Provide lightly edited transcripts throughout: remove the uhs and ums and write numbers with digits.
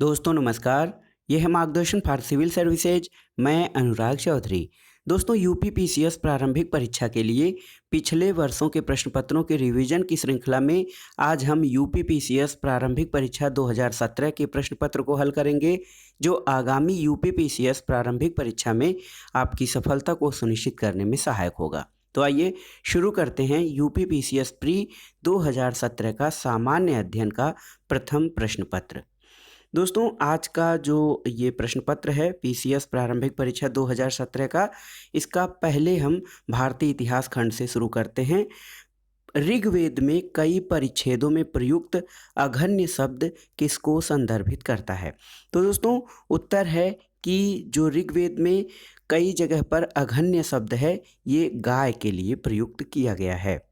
दोस्तों नमस्कार। यह है मार्गदर्शन फॉर सिविल सर्विसेज। मैं अनुराग चौधरी। दोस्तों यूपी पीसीएस प्रारंभिक परीक्षा के लिए पिछले वर्षों के प्रश्न पत्रों के रिवीजन की श्रृंखला में आज हम यूपी पीसीएस प्रारंभिक परीक्षा 2017 के प्रश्न पत्र को हल करेंगे, जो आगामी यूपी पीसीएस प्रारंभिक परीक्षा में आपकी सफलता को सुनिश्चित करने में सहायक होगा। तो आइए शुरू करते हैं यूपी पीसीएस प्री 2017 का सामान्य अध्ययन का प्रथम प्रश्न पत्र। दोस्तों आज का जो ये प्रश्न पत्र है पीसीएस प्रारंभिक परीक्षा 2017 का, इसका पहले हम भारतीय इतिहास खंड से शुरू करते हैं। ऋग्वेद में कई परिच्छेदों में प्रयुक्त अघन्य शब्द किसको संदर्भित करता है? तो दोस्तों उत्तर है कि जो ऋग्वेद में कई जगह पर अघन्य शब्द है, ये गाय के लिए प्रयुक्त किया गया है।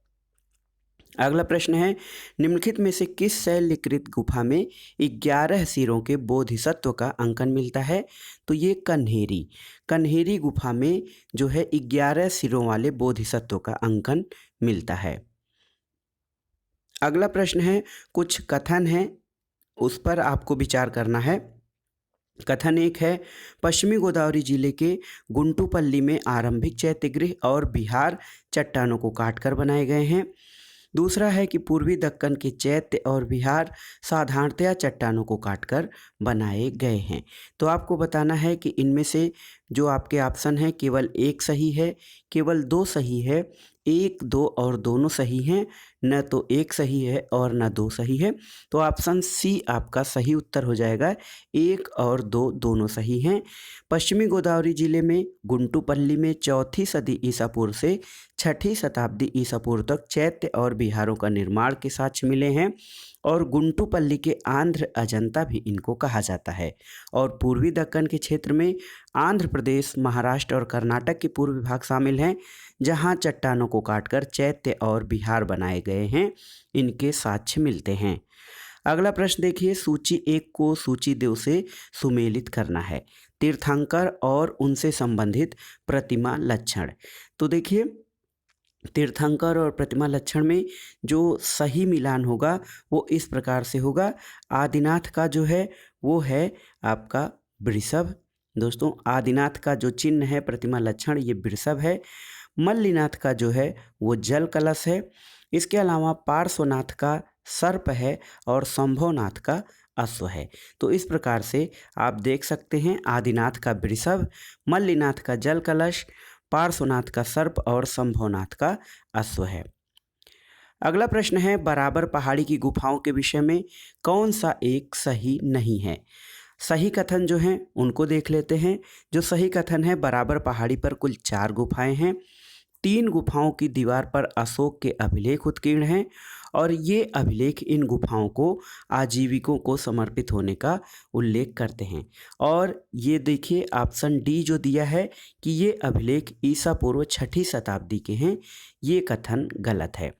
अगला प्रश्न है, निम्नलिखित में से किस शैलकृत गुफा में 11 सिरों के बोधिसत्व का अंकन मिलता है? तो ये कन्हेरी गुफा में जो है 11 सिरों वाले बोधिसत्व का अंकन मिलता है। अगला प्रश्न है, कुछ कथन है उस पर आपको विचार करना है। कथन एक है, पश्चिमी गोदावरी जिले के गुंटूपल्ली में आरंभिक चैत्यगृह और विहार चट्टानों को काटकर बनाए गए हैं। दूसरा है कि पूर्वी दक्कन के चैत्य और विहार साधारणतया चट्टानों को काटकर बनाए गए हैं। तो आपको बताना है कि इनमें से जो आपके ऑप्शन हैं केवल एक सही है, केवल दो सही है, एक, दो और दोनों सही हैं, न तो एक सही है और न दो सही है। तो ऑप्शन सी आपका सही उत्तर हो जाएगा, एक और दो दोनों सही हैं। पश्चिमी गोदावरी जिले में गुंटूपल्ली में 4वीं सदी ईसा पूर्व से 6वीं शताब्दी ईसा पूर्व तक चैत्य और विहारों का निर्माण के साक्ष्य मिले हैं और गुंटूपल्ली के आंध्र अजंता भी इनको कहा जाता है। और पूर्वी दक्कन के क्षेत्र में आंध्र प्रदेश, महाराष्ट्र और कर्नाटक के पूर्वी भाग शामिल हैं, जहां चट्टानों को काटकर चैत्य और विहार बनाए गए हैं, इनके साक्ष्य मिलते हैं। अगला प्रश्न देखिए, सूची 1 को सूची 2 से सुमेलित करना है। तीर्थंकर और उनसे संबंधित प्रतिमा लक्षण। तो देखिए तीर्थंकर और प्रतिमा लक्षण में जो सही मिलान होगा वो इस प्रकार से होगा। आदिनाथ का जो है वो है आपका वृषभ। दोस्तों आदिनाथ का जो चिन्ह है प्रतिमा लक्षण ये वृषभ है। मल्लीनाथ का जो है वो जल कलश है। इसके अलावा पार्श्वनाथ का सर्प है और शंभोनाथ का अश्व है। तो इस प्रकार से आप देख सकते हैं, आदिनाथ का वृषभ, मल्लीनाथ का जल कलश, पार्श्वनाथ का सर्प और शंभोनाथ का अश्व है। अगला प्रश्न है, बराबर पहाड़ी की गुफाओं के विषय में कौन सा एक सही नहीं है? सही कथन जो हैं उनको देख लेते हैं। जो सही कथन है, बराबर पहाड़ी पर कुल 4 गुफाएं हैं। 3 गुफाओं की दीवार पर अशोक के अभिलेख उत्कीर्ण हैं और ये अभिलेख इन गुफाओं को आजीविकों को समर्पित होने का उल्लेख करते हैं। और ये देखिए ऑप्शन डी जो दिया है कि ये अभिलेख ईसा पूर्व 6वीं शताब्दी के हैं, ये कथन गलत है।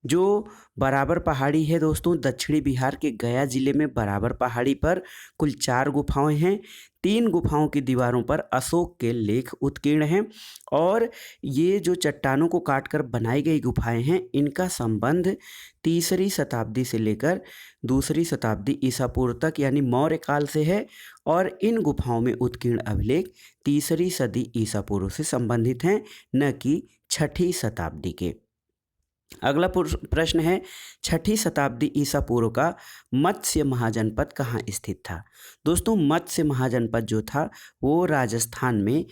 जो बराबर पहाड़ी है दोस्तों, दक्षिणी बिहार के गया जिले में बराबर पहाड़ी पर कुल 4 गुफाएं हैं। 3 गुफाओं की दीवारों पर अशोक के लेख उत्कीर्ण हैं और ये जो चट्टानों को काटकर बनाई गई गुफाएं हैं, इनका संबंध 3री शताब्दी से लेकर 2री शताब्दी ईसा पूर्व तक यानी मौर्य काल से है और इन गुफाओं में उत्कीर्ण अभिलेख 3री सदी ईसा पूर्व से संबंधित हैं, न कि 6वीं शताब्दी के। अगला प्रश्न है, 6वीं शताब्दी ईसा पूर्व का मत्स्य महाजनपद कहाँ स्थित था? दोस्तों मत्स्य महाजनपद जो था वो राजस्थान में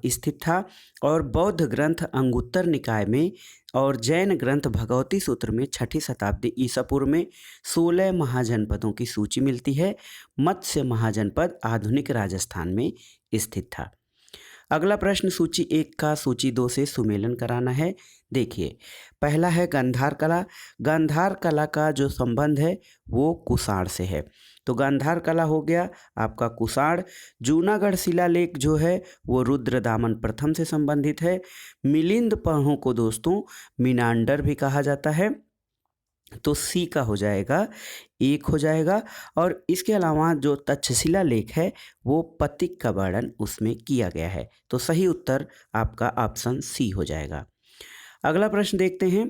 स्थित था और बौद्ध ग्रंथ अंगुत्तर निकाय में और जैन ग्रंथ भगवती सूत्र में 6वीं शताब्दी ईसा पूर्व में 16 महाजनपदों की सूची मिलती है। मत्स्य महाजनपद आधुनिक राजस्थान में स्थित था। अगला प्रश्न, सूची 1 का सूची 2 से सुमेलन कराना है। देखिए पहला है गांधार कला। गांधार कला का जो संबंध है वो कुषाण से है, तो गांधार कला हो गया आपका कुषाण। जूनागढ़ शिलालेख जो है वो रुद्रदामन प्रथम से संबंधित है। मिलिंद पढ़ों को दोस्तों मिनांडर भी कहा जाता है, तो सी का हो जाएगा, 1 हो जाएगा। और इसके अलावा जो तक्षशिला लेख है वो पथिक का वर्णन उसमें किया गया है, तो सही उत्तर आपका ऑप्शन सी हो जाएगा। अगला प्रश्न देखते हैं,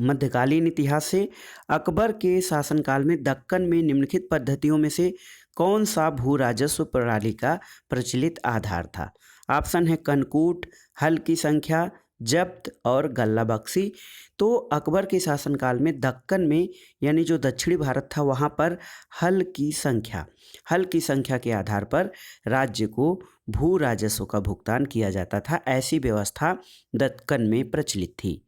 मध्यकालीन इतिहास से अकबर के शासनकाल में दक्कन में निम्नलिखित पद्धतियों में से कौन सा भू राजस्व प्रणाली का प्रचलित आधार था? ऑप्शन है कनकूट, हल की संख्या, जब्त और गल्लाबख्शी। तो अकबर के शासनकाल में दक्कन में यानी जो दक्षिणी भारत था वहाँ पर हल की संख्या के आधार पर राज्य को भू राजस्व का भुगतान किया जाता था। ऐसी व्यवस्था दक्कन में प्रचलित थी।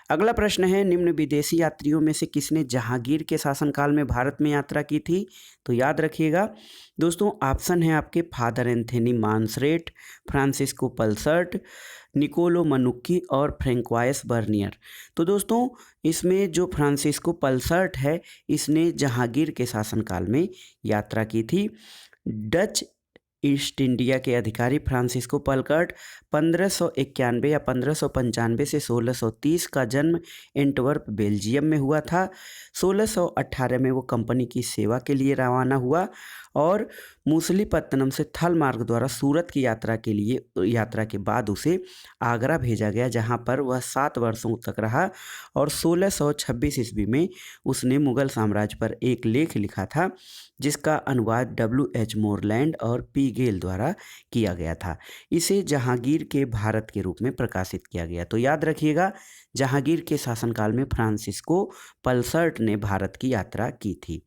अगला प्रश्न है, निम्न विदेशी यात्रियों में से किसने जहांगीर के शासनकाल में भारत में यात्रा की थी? तो याद रखिएगा दोस्तों, ऑप्शन है आपके father Anthony Monserrate, Francisco Pelsaert, Niccolo मनुक्की और फ्रैंकोइस बर्नियर। तो दोस्तों इसमें जो फ्रांसिस्को पल्सर्ट है इसने जहांगीर के शासनकाल में यात्रा की थी। डच ईस्ट इंडिया के अधिकारी फ्रांसिस्को पल्सर्ट 1591 या 1595 से 1630 का जन्म एंटवर्प बेल्जियम में हुआ था। 1618 में वो कंपनी की सेवा के लिए रवाना हुआ और मूसलीपत्तनम से थल मार्ग द्वारा सूरत की यात्रा के बाद उसे आगरा भेजा गया, जहां पर वह 7 वर्षों तक रहा और 1626 ईस्वी में उसने मुगल साम्राज्य पर एक लेख लिखा था जिसका अनुवाद W.H. मोरलैंड और P. गेल द्वारा किया गया था। इसे जहांगीर के भारत के रूप में प्रकाशित किया गया। तो याद रखिएगा जहांगीर के शासनकाल में फ्रांसिस्को पल्सर्ट ने भारत की यात्रा की थी।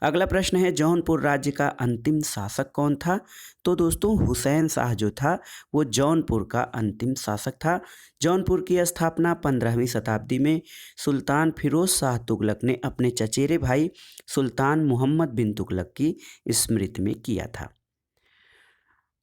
अगला प्रश्न है, जौनपुर राज्य का अंतिम शासक कौन था? तो दोस्तों हुसैन शाह जो था वो जौनपुर का अंतिम शासक था। जौनपुर की स्थापना 15वीं शताब्दी में सुल्तान फिरोज शाह तुगलक ने अपने चचेरे भाई सुल्तान मोहम्मद बिन तुगलक की स्मृति में किया था।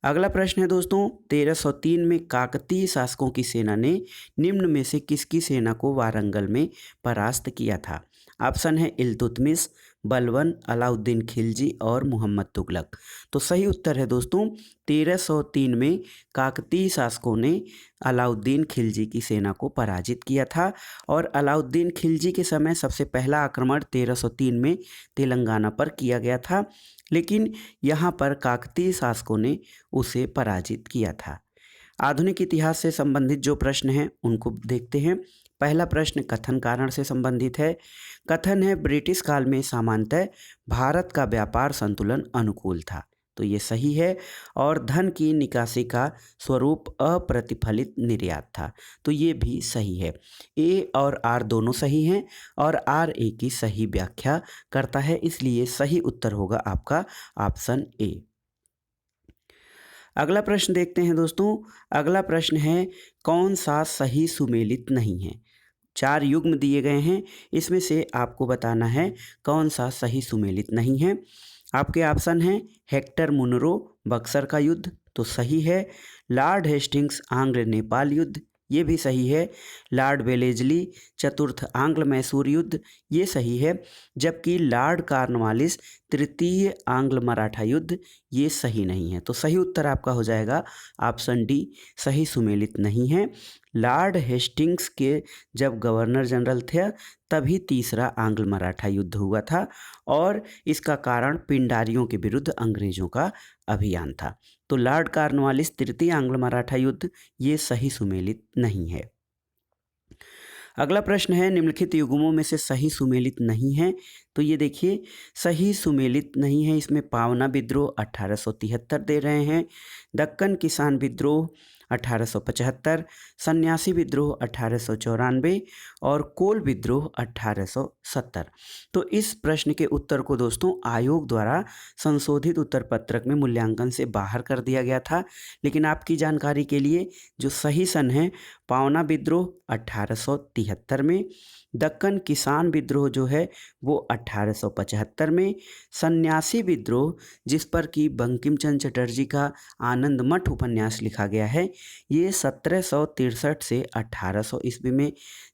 अगला प्रश्न है दोस्तों, 1303 में काकतीय शासकों की सेना ने निम्न में से किसकी सेना को वारंगल में परास्त किया था? ऑप्शन है इल्तुतमिश, बलबन, अलाउद्दीन खिलजी और मोहम्मद तुगलक। तो सही उत्तर है दोस्तों 1303 में काकतीय शासकों ने अलाउद्दीन खिलजी की सेना को पराजित किया था और अलाउद्दीन खिलजी के समय सबसे पहला आक्रमण 1303 में तेलंगाना पर किया गया था, लेकिन यहाँ पर काकतीय शासकों ने उसे पराजित किया था। आधुनिक इतिहास से संबंधित जो प्रश्न हैं उनको देखते हैं। पहला प्रश्न कथन कारण से संबंधित है। कथन है, ब्रिटिश काल में सामान्यतः भारत का व्यापार संतुलन अनुकूल था। तो ये सही है। और धन की निकासी का स्वरूप अप्रतिफलित निर्यात था। तो ये भी सही है। ए और आर दोनों सही हैं और आर ए की सही व्याख्या करता है, इसलिए सही उत्तर होगा आपका ऑप्शन ए। अगला प्रश्न देखते हैं दोस्तों। अगला प्रश्न है, कौन सा सही सुमेलित नहीं है? 4 युग्म दिए गए हैं, इसमें से आपको बताना है कौन सा सही सुमेलित नहीं है। आपके ऑप्शन हैं हेक्टर मुनरो, बक्सर का युद्ध, तो सही है। लॉर्ड हेस्टिंग्स, आंग्ल नेपाल युद्ध, ये भी सही है। लॉर्ड वेलेजली, चतुर्थ आंग्ल मैसूर युद्ध, ये सही है। जबकि लॉर्ड कॉर्नवालिस, तृतीय आंग्ल मराठा युद्ध, ये सही नहीं है। तो सही उत्तर आपका हो जाएगा ऑप्शन डी, सही सुमेलित नहीं है। लॉर्ड हेस्टिंग्स के जब गवर्नर जनरल थे तभी तीसरा आंग्ल मराठा युद्ध हुआ था और इसका कारण पिंडारियों के विरुद्ध अंग्रेजों का अभियान था। तो लॉर्ड कॉर्नवालिस, तृतीय आंग्ल मराठा युद्ध, ये सही सुमेलित नहीं है। अगला प्रश्न है, निम्नलिखित युग्मों में से सही सुमेलित नहीं है। तो ये देखिए सही सुमेलित नहीं है, इसमें पावना विद्रोह 1873 दे रहे हैं, दक्कन किसान विद्रोह 1875, सन्यासी विद्रोह 1894 और कोल विद्रोह 1870। तो इस प्रश्न के उत्तर को दोस्तों आयोग द्वारा संशोधित उत्तर पत्रक में मूल्यांकन से बाहर कर दिया गया था, लेकिन आपकी जानकारी के लिए जो सही सन है पावना विद्रोह 1873 में, दक्कन किसान विद्रोह जो है वो 1875 में, सन्यासी विद्रोह जिस पर कि बंकिम चंद्र चटर्जी का आनंद मठ उपन्यास लिखा गया है, ये 1763 से 1800 ईस्वी में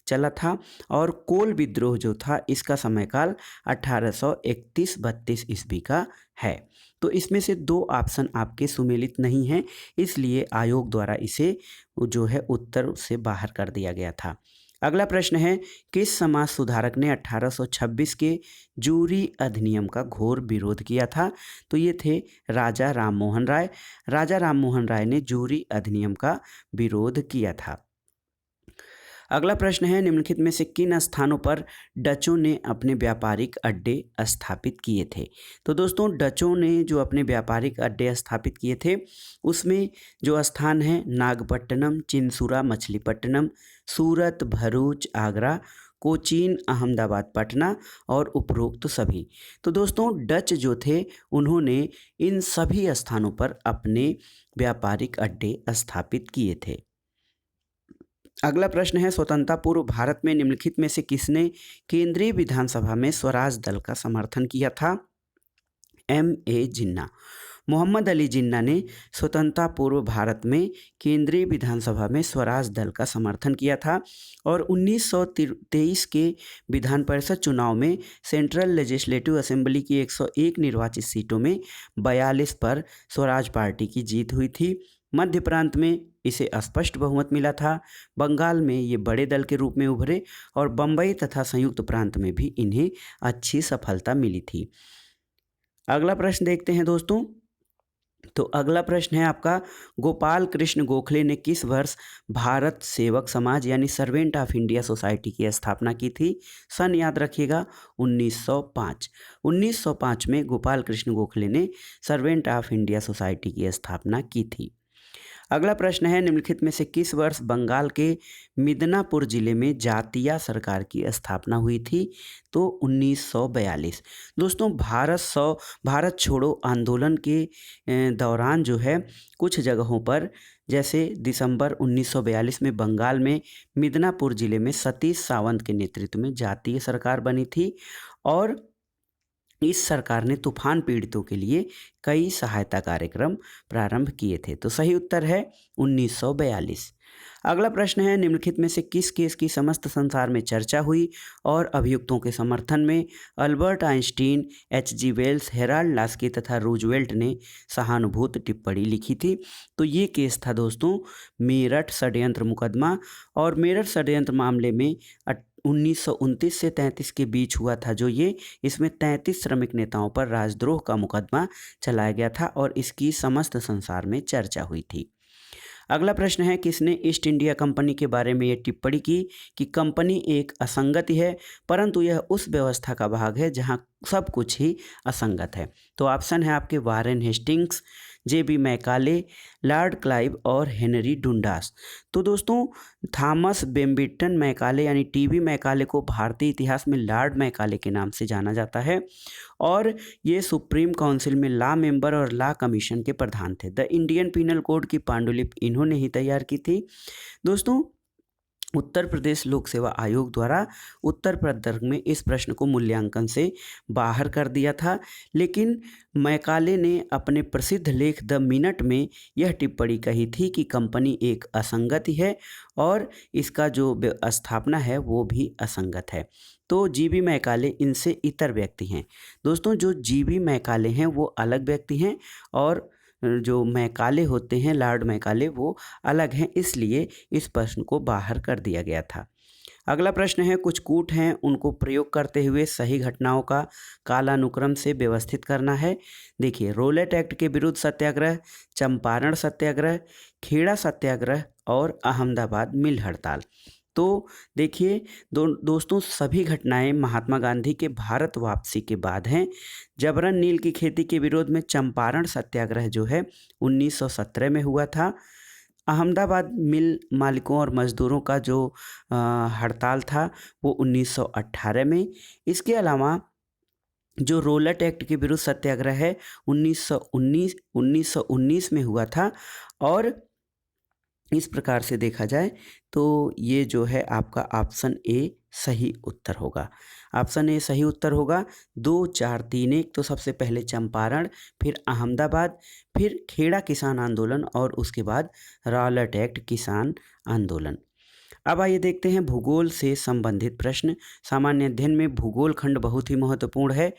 चला था और कोल विद्रोह जो था इसका समयकाल 1831-32 ईस्वी का है। तो इसमें से 2 ऑप्शन आपके सुमेलित नहीं हैं, इसलिए आयोग द्वारा इसे जो है उत्तर से बाहर कर दिया गया था। अगला प्रश्न है, किस समाज सुधारक ने 1826 के जूरी अधिनियम का घोर विरोध किया था? तो ये थे राजा राममोहन राय। राजा राममोहन राय ने जूरी अधिनियम का विरोध किया था। अगला प्रश्न है, निम्नलिखित में से किन स्थानों पर डचों ने अपने व्यापारिक अड्डे स्थापित किए थे। तो दोस्तों डचों ने जो अपने व्यापारिक अड्डे स्थापित किए थे उसमें जो स्थान है नागपट्टनम, चिंसुरा, मछलीपट्टनम, सूरत, भरूच, आगरा, कोचीन, अहमदाबाद, पटना और उपरोक्त सभी। तो दोस्तों डच जो थे उन्होंने इन सभी स्थानों पर अपने व्यापारिक अड्डे स्थापित किए थे। अगला प्रश्न है, स्वतंत्रता पूर्व भारत में निम्नलिखित में से किसने केंद्रीय विधानसभा में स्वराज दल का समर्थन किया था। M.A. जिन्ना। मोहम्मद अली जिन्ना ने स्वतंत्रता पूर्व भारत में केंद्रीय विधानसभा में स्वराज दल का समर्थन किया था और 1923 के विधान परिषद चुनाव में सेंट्रल लेजिस्लेटिव असेंबली की 101 निर्वाचित सीटों में 42 पर स्वराज पार्टी की जीत हुई थी। मध्य प्रांत में इसे स्पष्ट बहुमत मिला था, बंगाल में ये बड़े दल के रूप में उभरे और बम्बई तथा संयुक्त प्रांत में भी इन्हें अच्छी सफलता मिली थी। अगला प्रश्न देखते हैं दोस्तों। तो अगला प्रश्न है आपका, गोपाल कृष्ण गोखले ने किस वर्ष भारत सेवक समाज यानी सर्वेंट ऑफ इंडिया सोसाइटी की स्थापना की थी। सन याद रखिएगा 1905। 1905 में गोपाल कृष्ण गोखले ने सर्वेंट ऑफ इंडिया सोसाइटी की स्थापना की थी। अगला प्रश्न है, निम्नलिखित में से किस वर्ष बंगाल के मिदनापुर जिले में जातीय सरकार की स्थापना हुई थी। तो 1942। दोस्तों भारत छोड़ो आंदोलन के दौरान जो है कुछ जगहों पर, जैसे दिसंबर 1942 में बंगाल में मिदनापुर जिले में सतीश सावंत के नेतृत्व में जातीय सरकार बनी थी और इस सरकार ने तूफान पीड़ितों के लिए कई सहायता कार्यक्रम प्रारंभ किए थे। तो सही उत्तर है 1942। अगला प्रश्न है, निम्नलिखित में से किस केस की समस्त संसार में चर्चा हुई और अभियुक्तों के समर्थन में Albert Einstein, H.G. Wells, Harold Laski तथा रूजवेल्ट ने सहानुभूत टिप्पणी लिखी थी। तो ये केस था दोस्तों मेरठ षड्यंत्र मुकदमा और मेरठ षड्यंत्र मामले में 1929 से 33 के बीच हुआ था जो ये, इसमें 33 श्रमिक नेताओं पर राजद्रोह का मुकदमा चलाया गया था और इसकी समस्त संसार में चर्चा हुई थी। अगला प्रश्न है, किसने ईस्ट इंडिया कंपनी के बारे में ये टिप्पणी की कि कंपनी एक असंगति है परंतु यह उस व्यवस्था का भाग है जहां सब कुछ ही असंगत है। तो ऑप्शन है आपके Warren Hastings, J.B. Macaulay, Lord Clive और हेनरी डुंडास। तो दोस्तों थॉमस बेम्बिटन मैकाले यानी T.B. मैकाले को भारतीय इतिहास में लॉर्ड मैकाले के नाम से जाना जाता है और ये सुप्रीम काउंसिल में लॉ मेंबर और लॉ कमीशन के प्रधान थे। द इंडियन पीनल कोड की पांडुलिपि इन्होंने ही तैयार की थी। दोस्तों उत्तर प्रदेश लोक सेवा आयोग द्वारा उत्तर प्रवर्ग में इस प्रश्न को मूल्यांकन से बाहर कर दिया था, लेकिन मैकाले ने अपने प्रसिद्ध लेख द मिनट में यह टिप्पणी कही थी कि कंपनी एक असंगति है और इसका जो स्थापना है वो भी असंगत है। तो G.B. मैकाले इनसे इतर व्यक्ति हैं। दोस्तों जो G.B. मैकाले हैं वो अलग व्यक्ति हैं और जो मैकाले होते हैं लॉर्ड मैकाले वो अलग हैं, इसलिए इस प्रश्न को बाहर कर दिया गया था। अगला प्रश्न है, कुछ कूट हैं उनको प्रयोग करते हुए सही घटनाओं का कालानुक्रम से व्यवस्थित करना है। देखिए, रोलेट एक्ट के विरुद्ध सत्याग्रह, चंपारण सत्याग्रह, खेड़ा सत्याग्रह और अहमदाबाद मिल हड़ताल। तो देखिए दोस्तों सभी घटनाएं महात्मा गांधी के भारत वापसी के बाद हैं। जबरन नील की खेती के विरोध में चंपारण सत्याग्रह जो है 1917 में हुआ था। अहमदाबाद मिल मालिकों और मजदूरों का जो हड़ताल था वो 1918 में। इसके अलावा जो रोलेट एक्ट के विरुद्ध सत्याग्रह है 1919 में हुआ था और इस प्रकार से देखा जाए तो ये जो है आपका ऑप्शन ए सही उत्तर होगा। ऑप्शन ए सही उत्तर होगा। 2 4 3 1। तो सबसे पहले चंपारण, फिर अहमदाबाद, फिर खेड़ा किसान आंदोलन और उसके बाद रॉलेट एक्ट किसान आंदोलन। अब आइए देखते हैं भूगोल से संबंधित प्रश्न। सामान्य अध्ययन में भूगोल खंड बहुत ही महत्वपूर्ण है।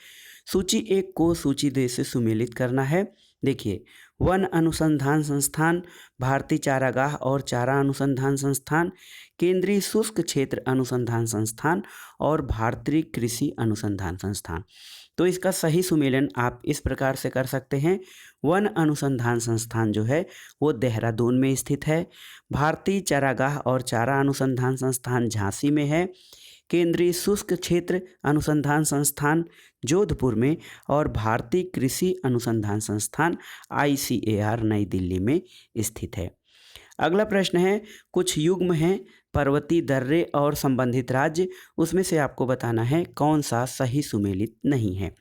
सूची 1 को सूची 2 से सुमेलित करना है। देखिए, वन अनुसंधान संस्थान, भारतीय चारागाह और चारा अनुसंधान संस्थान, केंद्रीय शुष्क क्षेत्र अनुसंधान संस्थान और भारतीय कृषि अनुसंधान संस्थान। तो इसका सही सुमेलन आप इस प्रकार से कर सकते हैं। वन अनुसंधान संस्थान जो है वो देहरादून में स्थित है। भारतीय चारागाह और चारा अनुसंधान संस्थान झांसी में है। केंद्रीय शुष्क क्षेत्र अनुसंधान संस्थान जोधपुर में और भारतीय कृषि अनुसंधान संस्थान ICAR नई दिल्ली में स्थित है। अगला प्रश्न है, कुछ युग्म हैं पर्वतीय दर्रे और संबंधित राज्य, उसमें से आपको बताना है कौन सा सही सुमेलित नहीं है।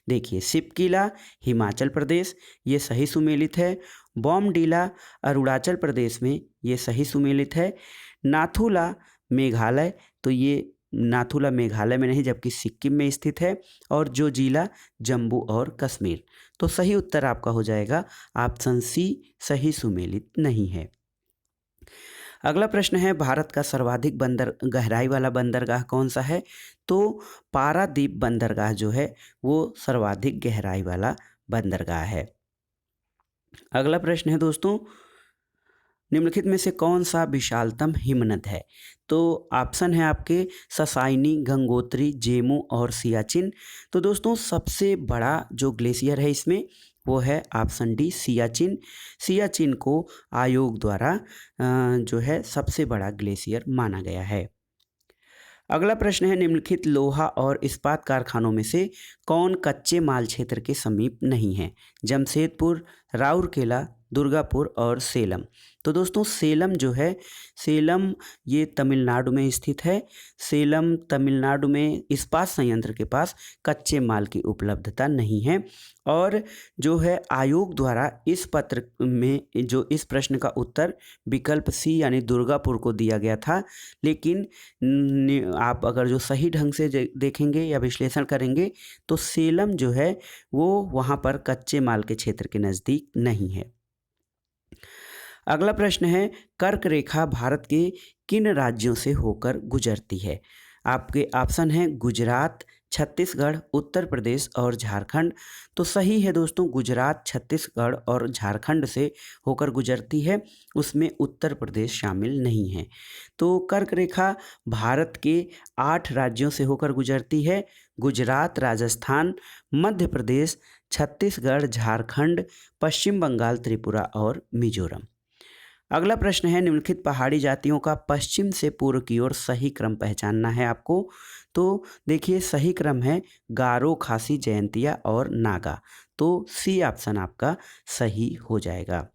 देखिए, सिपकिला हिमाचल प्रदेश, ये सही सुमेलित है। बॉमडीला अरुणाचल प्रदेश में, ये सही सुमेलित है। नाथुला मेघालय, तो ये नाथुला मेघालय में नहीं जबकि सिक्किम में स्थित है। और जोजिला जम्मू और कश्मीर। तो सही उत्तर आपका हो जाएगा ऑप्शन सी, सही सुमेलित नहीं है। अगला प्रश्न है, भारत का सर्वाधिक गहराई वाला बंदरगाह कौन सा है। तो पारादीप बंदरगाह जो है वो सर्वाधिक गहराई वाला बंदरगाह है। अगला प्रश्न है दोस्तों, निम्नलिखित में से कौन सा विशालतम हिमनद है। तो ऑप्शन है आपके ससाइनी, गंगोत्री, जेमू और सियाचिन। तो दोस्तों सबसे बड़ा जो ग्लेशियर है इसमें वो है ऑप्शन डी, सियाचिन। सियाचिन को आयोग द्वारा जो है सबसे बड़ा ग्लेशियर माना गया है। अगला प्रश्न है, निम्नलिखित लोहा और इस्पात कारखानों में से कौन कच्चे माल क्षेत्र के समीप नहीं है। जमशेदपुर, राउरकेला, दुर्गापुर और सेलम। तो दोस्तों सेलम जो है, सेलम ये तमिलनाडु में स्थित है। सेलम तमिलनाडु में इस्पात संयंत्र के पास कच्चे माल की उपलब्धता नहीं है। और जो है आयोग द्वारा इस पत्र में जो इस प्रश्न का उत्तर विकल्प सी यानी दुर्गापुर को दिया गया था, लेकिन आप अगर जो सही ढंग से देखेंगे या विश्लेषण करेंगे तो सेलम जो है वो वहाँ पर कच्चे माल के क्षेत्र के नज़दीक नहीं है। अगला प्रश्न है, कर्क रेखा भारत के किन राज्यों से होकर गुजरती है। आपके ऑप्शन हैं गुजरात, छत्तीसगढ़, उत्तर प्रदेश और झारखंड। तो सही है दोस्तों, गुजरात, छत्तीसगढ़ और झारखंड से होकर गुजरती है, उसमें उत्तर प्रदेश शामिल नहीं है। तो कर्क रेखा भारत के 8 राज्यों से होकर गुजरती है। गुजरात, राजस्थान, मध्य प्रदेश, छत्तीसगढ़, झारखंड, पश्चिम बंगाल, त्रिपुरा और मिजोरम। अगला प्रश्न है, निम्नलिखित पहाड़ी जातियों का पश्चिम से पूर्व की ओर सही क्रम पहचानना है आपको। तो देखिए सही क्रम है गारो, खासी, जयंतिया और नागा। तो सी ऑप्शन आपका सही हो जाएगा।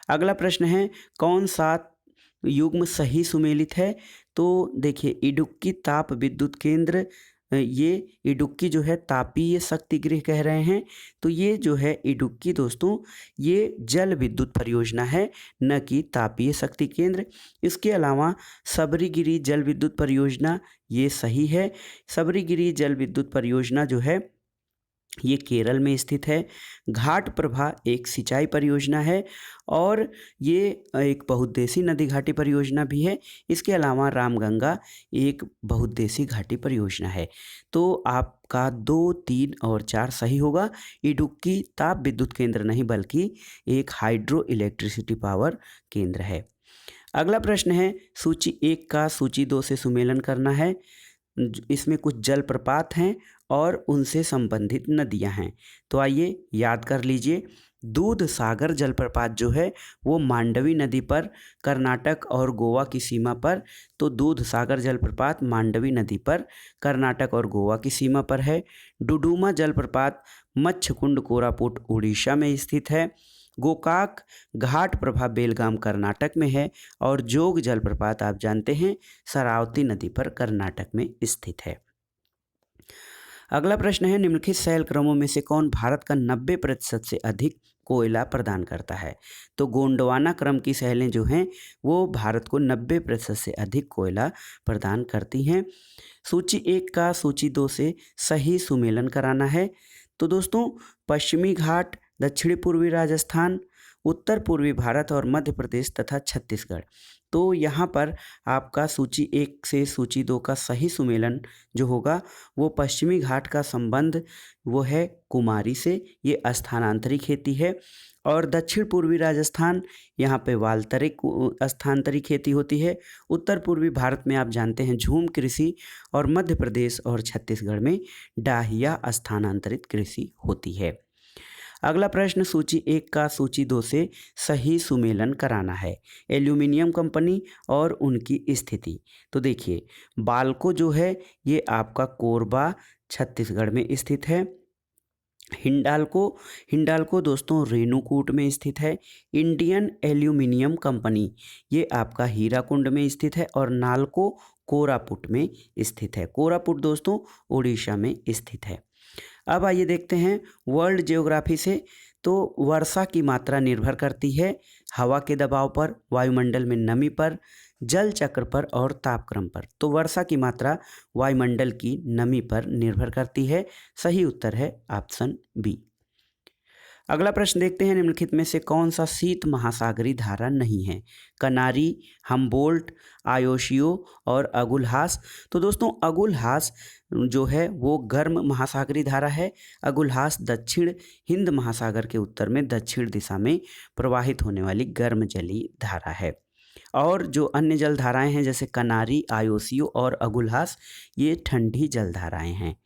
अगला प्रश्न है, कौन सा युग्म सही सुमेलित है। तो देखिए इडुक्की ताप विद्युत केंद्र, ये इडुक्की जो है तापीय शक्ति गृह कह रहे हैं। तो ये जो है इडुक्की दोस्तों ये जल विद्युत परियोजना है, न कि तापीय शक्ति केंद्र। इसके अलावा सबरीगिरी जल विद्युत परियोजना ये सही है। सबरीगिरी जल विद्युत परियोजना जो है ये केरल में स्थित है। घाट प्रभा एक सिंचाई परियोजना है और ये एक बहुउद्देशीय नदी घाटी परियोजना भी है। इसके अलावा रामगंगा एक बहुउद्देशीय घाटी परियोजना है। तो आपका 2, 3 और 4 सही होगा। इडुक्की ताप विद्युत केंद्र नहीं बल्कि एक हाइड्रो इलेक्ट्रिसिटी पावर केंद्र है। अगला प्रश्न है, सूची 1 का सूची 2 से सुमेलन करना है। इसमें कुछ जलप्रपात हैं और उनसे संबंधित नदियां हैं। तो आइए याद कर लीजिए। दूध सागर जलप्रपात जो है वो मांडवी नदी पर कर्नाटक और गोवा की सीमा पर। तो दूध सागर जलप्रपात मांडवी नदी पर कर्नाटक और गोवा की सीमा पर है। डुडुमा जलप्रपात मच्छकुंड, कोरापुट, उड़ीसा में स्थित है। गोकाक घाट प्रभा बेलगाम कर्नाटक में है। और जोग जलप्रपात आप जानते हैं शरावती नदी पर कर्नाटक में स्थित है। अगला प्रश्न है, निम्नलिखित शैल क्रमों में से कौन भारत का 90% से अधिक कोयला प्रदान करता है। तो गोंडवाना क्रम की शैलें जो हैं वो भारत को 90% से अधिक कोयला प्रदान करती हैं। सूची 1 का सूची 2 से सही सुमेलन कराना है। तो दोस्तों पश्चिमी घाट, दक्षिणी पूर्वी राजस्थान, उत्तर पूर्वी भारत और मध्य प्रदेश तथा छत्तीसगढ़। तो यहाँ पर आपका सूची 1 से सूची 2 का सही सुमेलन जो होगा वो पश्चिमी घाट का संबंध वो है कुमारी से, ये स्थानांतरी खेती है। और दक्षिण पूर्वी राजस्थान, यहाँ पे वाल्तरिक स्थानांतरी खेती होती है। उत्तर पूर्वी भारत में आप जानते हैं झूम कृषि, और मध्य प्रदेश और छत्तीसगढ़ में डाहिया स्थानांतरित कृषि होती है। अगला प्रश्न, सूची 1 का सूची 2 से सही सुमेलन कराना है। एल्यूमिनियम कंपनी और उनकी स्थिति। तो देखिए, बाल्को जो है ये आपका कोरबा छत्तीसगढ़ में स्थित है। हिंडाल्को दोस्तों रेणुकूट में स्थित है। इंडियन एल्यूमिनियम कंपनी ये आपका हीराकुंड में स्थित है। और नाल्को कोरापुट में स्थित है। कोरापुट दोस्तों उड़ीसा में स्थित है। अब आइए देखते हैं वर्ल्ड ज्योग्राफी से। तो वर्षा की मात्रा निर्भर करती है हवा के दबाव पर, वायुमंडल में नमी पर, जल चक्र पर और तापक्रम पर। तो वर्षा की मात्रा वायुमंडल की नमी पर निर्भर करती है। सही उत्तर है ऑप्शन बी। अगला प्रश्न देखते हैं, निम्नलिखित में से कौन सा शीत महासागरीय धारा नहीं है। कनारी, हम्बोल्ट, आयोशियो और अगुलहास। तो दोस्तों अगुलहास जो है वो गर्म महासागरीय धारा है। अगुलहास दक्षिण हिंद महासागर के उत्तर में दक्षिण दिशा में प्रवाहित होने वाली गर्म जलीय धारा है। और जो अन्य जल धाराएं हैं जैसे कनारी, आयोशियो और अगुलहास, ये ठंडी जल धाराएं हैं।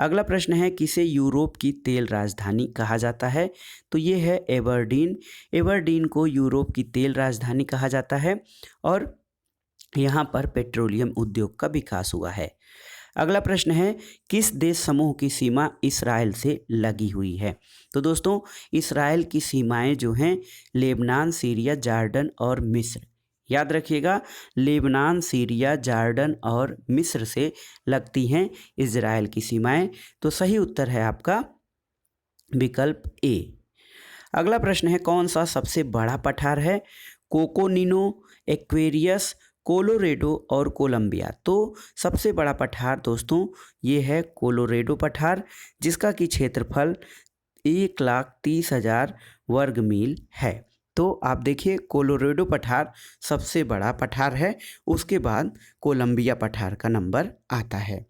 अगला प्रश्न है, किसे यूरोप की तेल राजधानी कहा जाता है। तो ये है एबरडीन। एबरडीन को यूरोप की तेल राजधानी कहा जाता है और यहाँ पर पेट्रोलियम उद्योग का विकास हुआ है। अगला प्रश्न है, किस देश समूह की सीमा इसराइल से लगी हुई है। तो दोस्तों इसराइल की सीमाएं जो हैं लेबनान, सीरिया, जॉर्डन और मिस्र। याद रखिएगा, लेबनान, सीरिया, जॉर्डन और मिस्र से लगती हैं इजराइल की सीमाएं। तो सही उत्तर है आपका विकल्प ए। अगला प्रश्न है, कौन सा सबसे बड़ा पठार है। कोकोनिनो, एक्वेरियस, कोलोरेडो और कोलंबिया। तो सबसे बड़ा पठार दोस्तों ये है कोलोरेडो पठार, जिसका कि क्षेत्रफल 1,30,000 वर्ग मील है। तो आप देखिए कोलोरेडो पठार सबसे बड़ा पठार है, उसके बाद कोलंबिया पठार का नंबर आता है।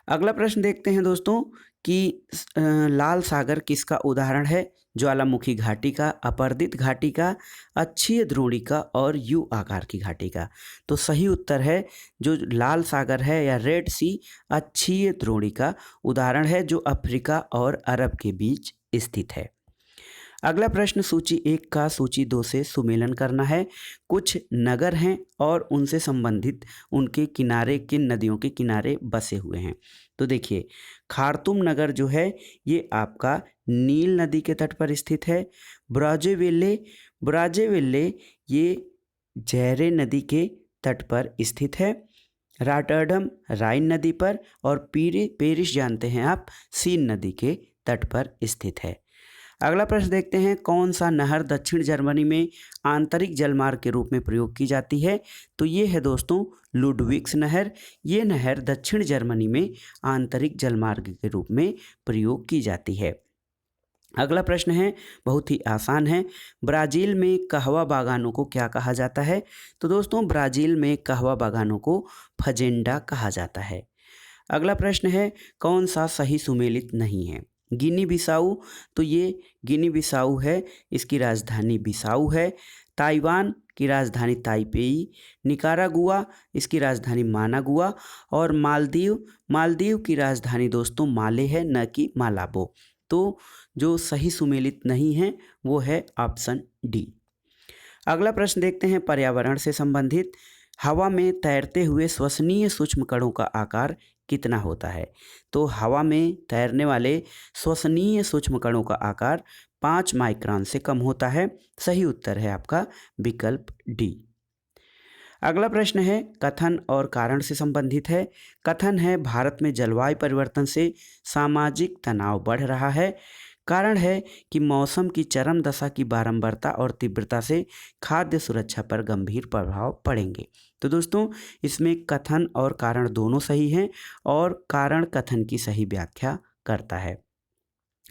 अगला प्रश्न देखते हैं दोस्तों कि लाल सागर किसका उदाहरण है। ज्वालामुखी घाटी का, अपरदित घाटी का, अक्षीय द्रोणिका और यू आकार की घाटी का। तो सही उत्तर है जो लाल सागर है या रेड सी, अक्षीय द्रोणिका उदाहरण है जो अफ्रीका और अरब के बीच स्थित है। अगला प्रश्न, सूची 1 का सूची 2 से सुमेलन करना है। कुछ नगर हैं और उनसे संबंधित उनके किनारे किन नदियों के किनारे बसे हुए हैं। तो देखिए, खार्तूम नगर जो है ये आपका नील नदी के तट पर स्थित है। ब्राजेविल्ले ये जहरे नदी के तट पर स्थित है। रॉटरडम राइन नदी पर, और पेरिस जानते हैं आप सीन नदी के तट पर स्थित है। अगला प्रश्न देखते हैं, कौन सा नहर दक्षिण जर्मनी में आंतरिक जलमार्ग के रूप में प्रयोग की जाती है। तो ये है दोस्तों लुडविग्स नहर। ये नहर दक्षिण जर्मनी में आंतरिक जलमार्ग के रूप में प्रयोग की जाती है। अगला प्रश्न है, बहुत ही आसान है। ब्राज़ील में कहवा बागानों को क्या कहा जाता है। तो दोस्तों ब्राज़ील में कहवा बागानों को फजेंडा कहा जाता है। अगला प्रश्न है, कौन सा सही सुमेलित नहीं है। गिनी बिसाऊ, तो ये गिनी बिसाऊ है, इसकी राजधानी बिसाऊ है। ताइवान की राजधानी ताइपेई। निकारागुआ, इसकी राजधानी मानागुआ। और मालदीव की राजधानी दोस्तों माले है, न कि मालाबो। तो जो सही सुमेलित नहीं है वो है ऑप्शन डी। अगला प्रश्न देखते हैं पर्यावरण से संबंधित। हवा में तैरते हुए श्वसनीय सूक्ष्म कणों का आकार कितना होता है। तो हवा में तैरने वाले श्वसनीय सूक्ष्म कणों का आकार 5 माइक्रोन से कम होता है। सही उत्तर है आपका विकल्प डी। अगला प्रश्न है कथन और कारण से संबंधित है। कथन है, भारत में जलवायु परिवर्तन से सामाजिक तनाव बढ़ रहा है। कारण है कि मौसम की चरम दशा की बारंबारता और तीव्रता से खाद्य सुरक्षा पर गंभीर प्रभाव पड़ेंगे। तो दोस्तों इसमें कथन और कारण दोनों सही हैं और कारण कथन की सही व्याख्या करता है।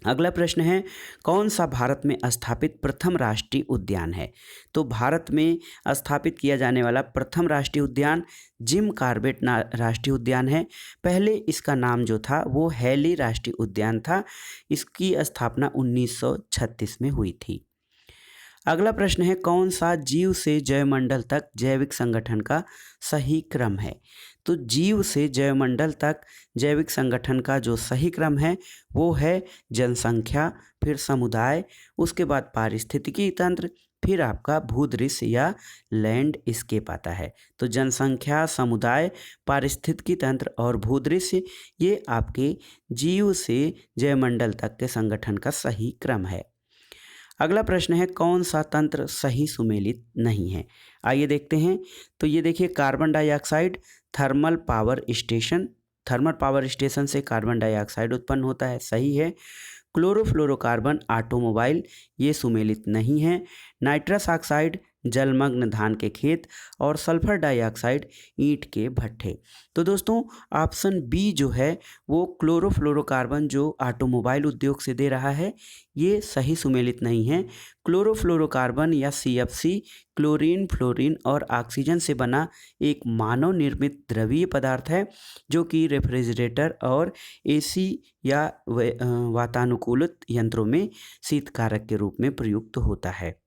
अगला प्रश्न है, कौन सा भारत में स्थापित प्रथम राष्ट्रीय उद्यान है? तो भारत में स्थापित किया जाने वाला प्रथम राष्ट्रीय उद्यान जिम कॉर्बेट राष्ट्रीय उद्यान है। पहले इसका नाम जो था वो हैली राष्ट्रीय उद्यान था। इसकी स्थापना 1936 में हुई थी। अगला प्रश्न है, कौन सा जीव से जैवमंडल तक जैविक संगठन का सही क्रम है? तो जीव से जैवमंडल तक जैविक संगठन का जो सही क्रम है वो है जनसंख्या, फिर समुदाय, उसके बाद पारिस्थितिकी तंत्र, फिर आपका भूदृश्य या लैंडस्केप आता है। तो जनसंख्या, समुदाय, पारिस्थितिकी तंत्र और भूदृश्य ये आपके जीव से जैवमंडल तक के संगठन का सही क्रम है। अगला प्रश्न है, कौन सा तंत्र सही सुमेलित नहीं है? आइए देखते हैं। तो ये देखिए, carbon dioxide, thermal power station से कार्बन डाइऑक्साइड उत्पन्न होता है, सही है। क्लोरोफ्लोरोकार्बन ऑटोमोबाइल, ये सुमेलित नहीं है। नाइट्रस ऑक्साइड, जलमग्न धान के खेत, और सल्फर डाइऑक्साइड, ईंट के भट्ठे। तो दोस्तों ऑप्शन बी जो है वो क्लोरोफ्लोरोकार्बन जो ऑटोमोबाइल उद्योग से दे रहा है, ये सही सुमेलित नहीं है। क्लोरोफ्लोरोकार्बन या CFC क्लोरीन, फ्लोरीन और ऑक्सीजन से बना एक मानव निर्मित द्रवीय पदार्थ है जो कि रेफ्रिजरेटर और AC या वातानुकूलित यंत्रों में शीतकारक के रूप में प्रयुक्त होता है।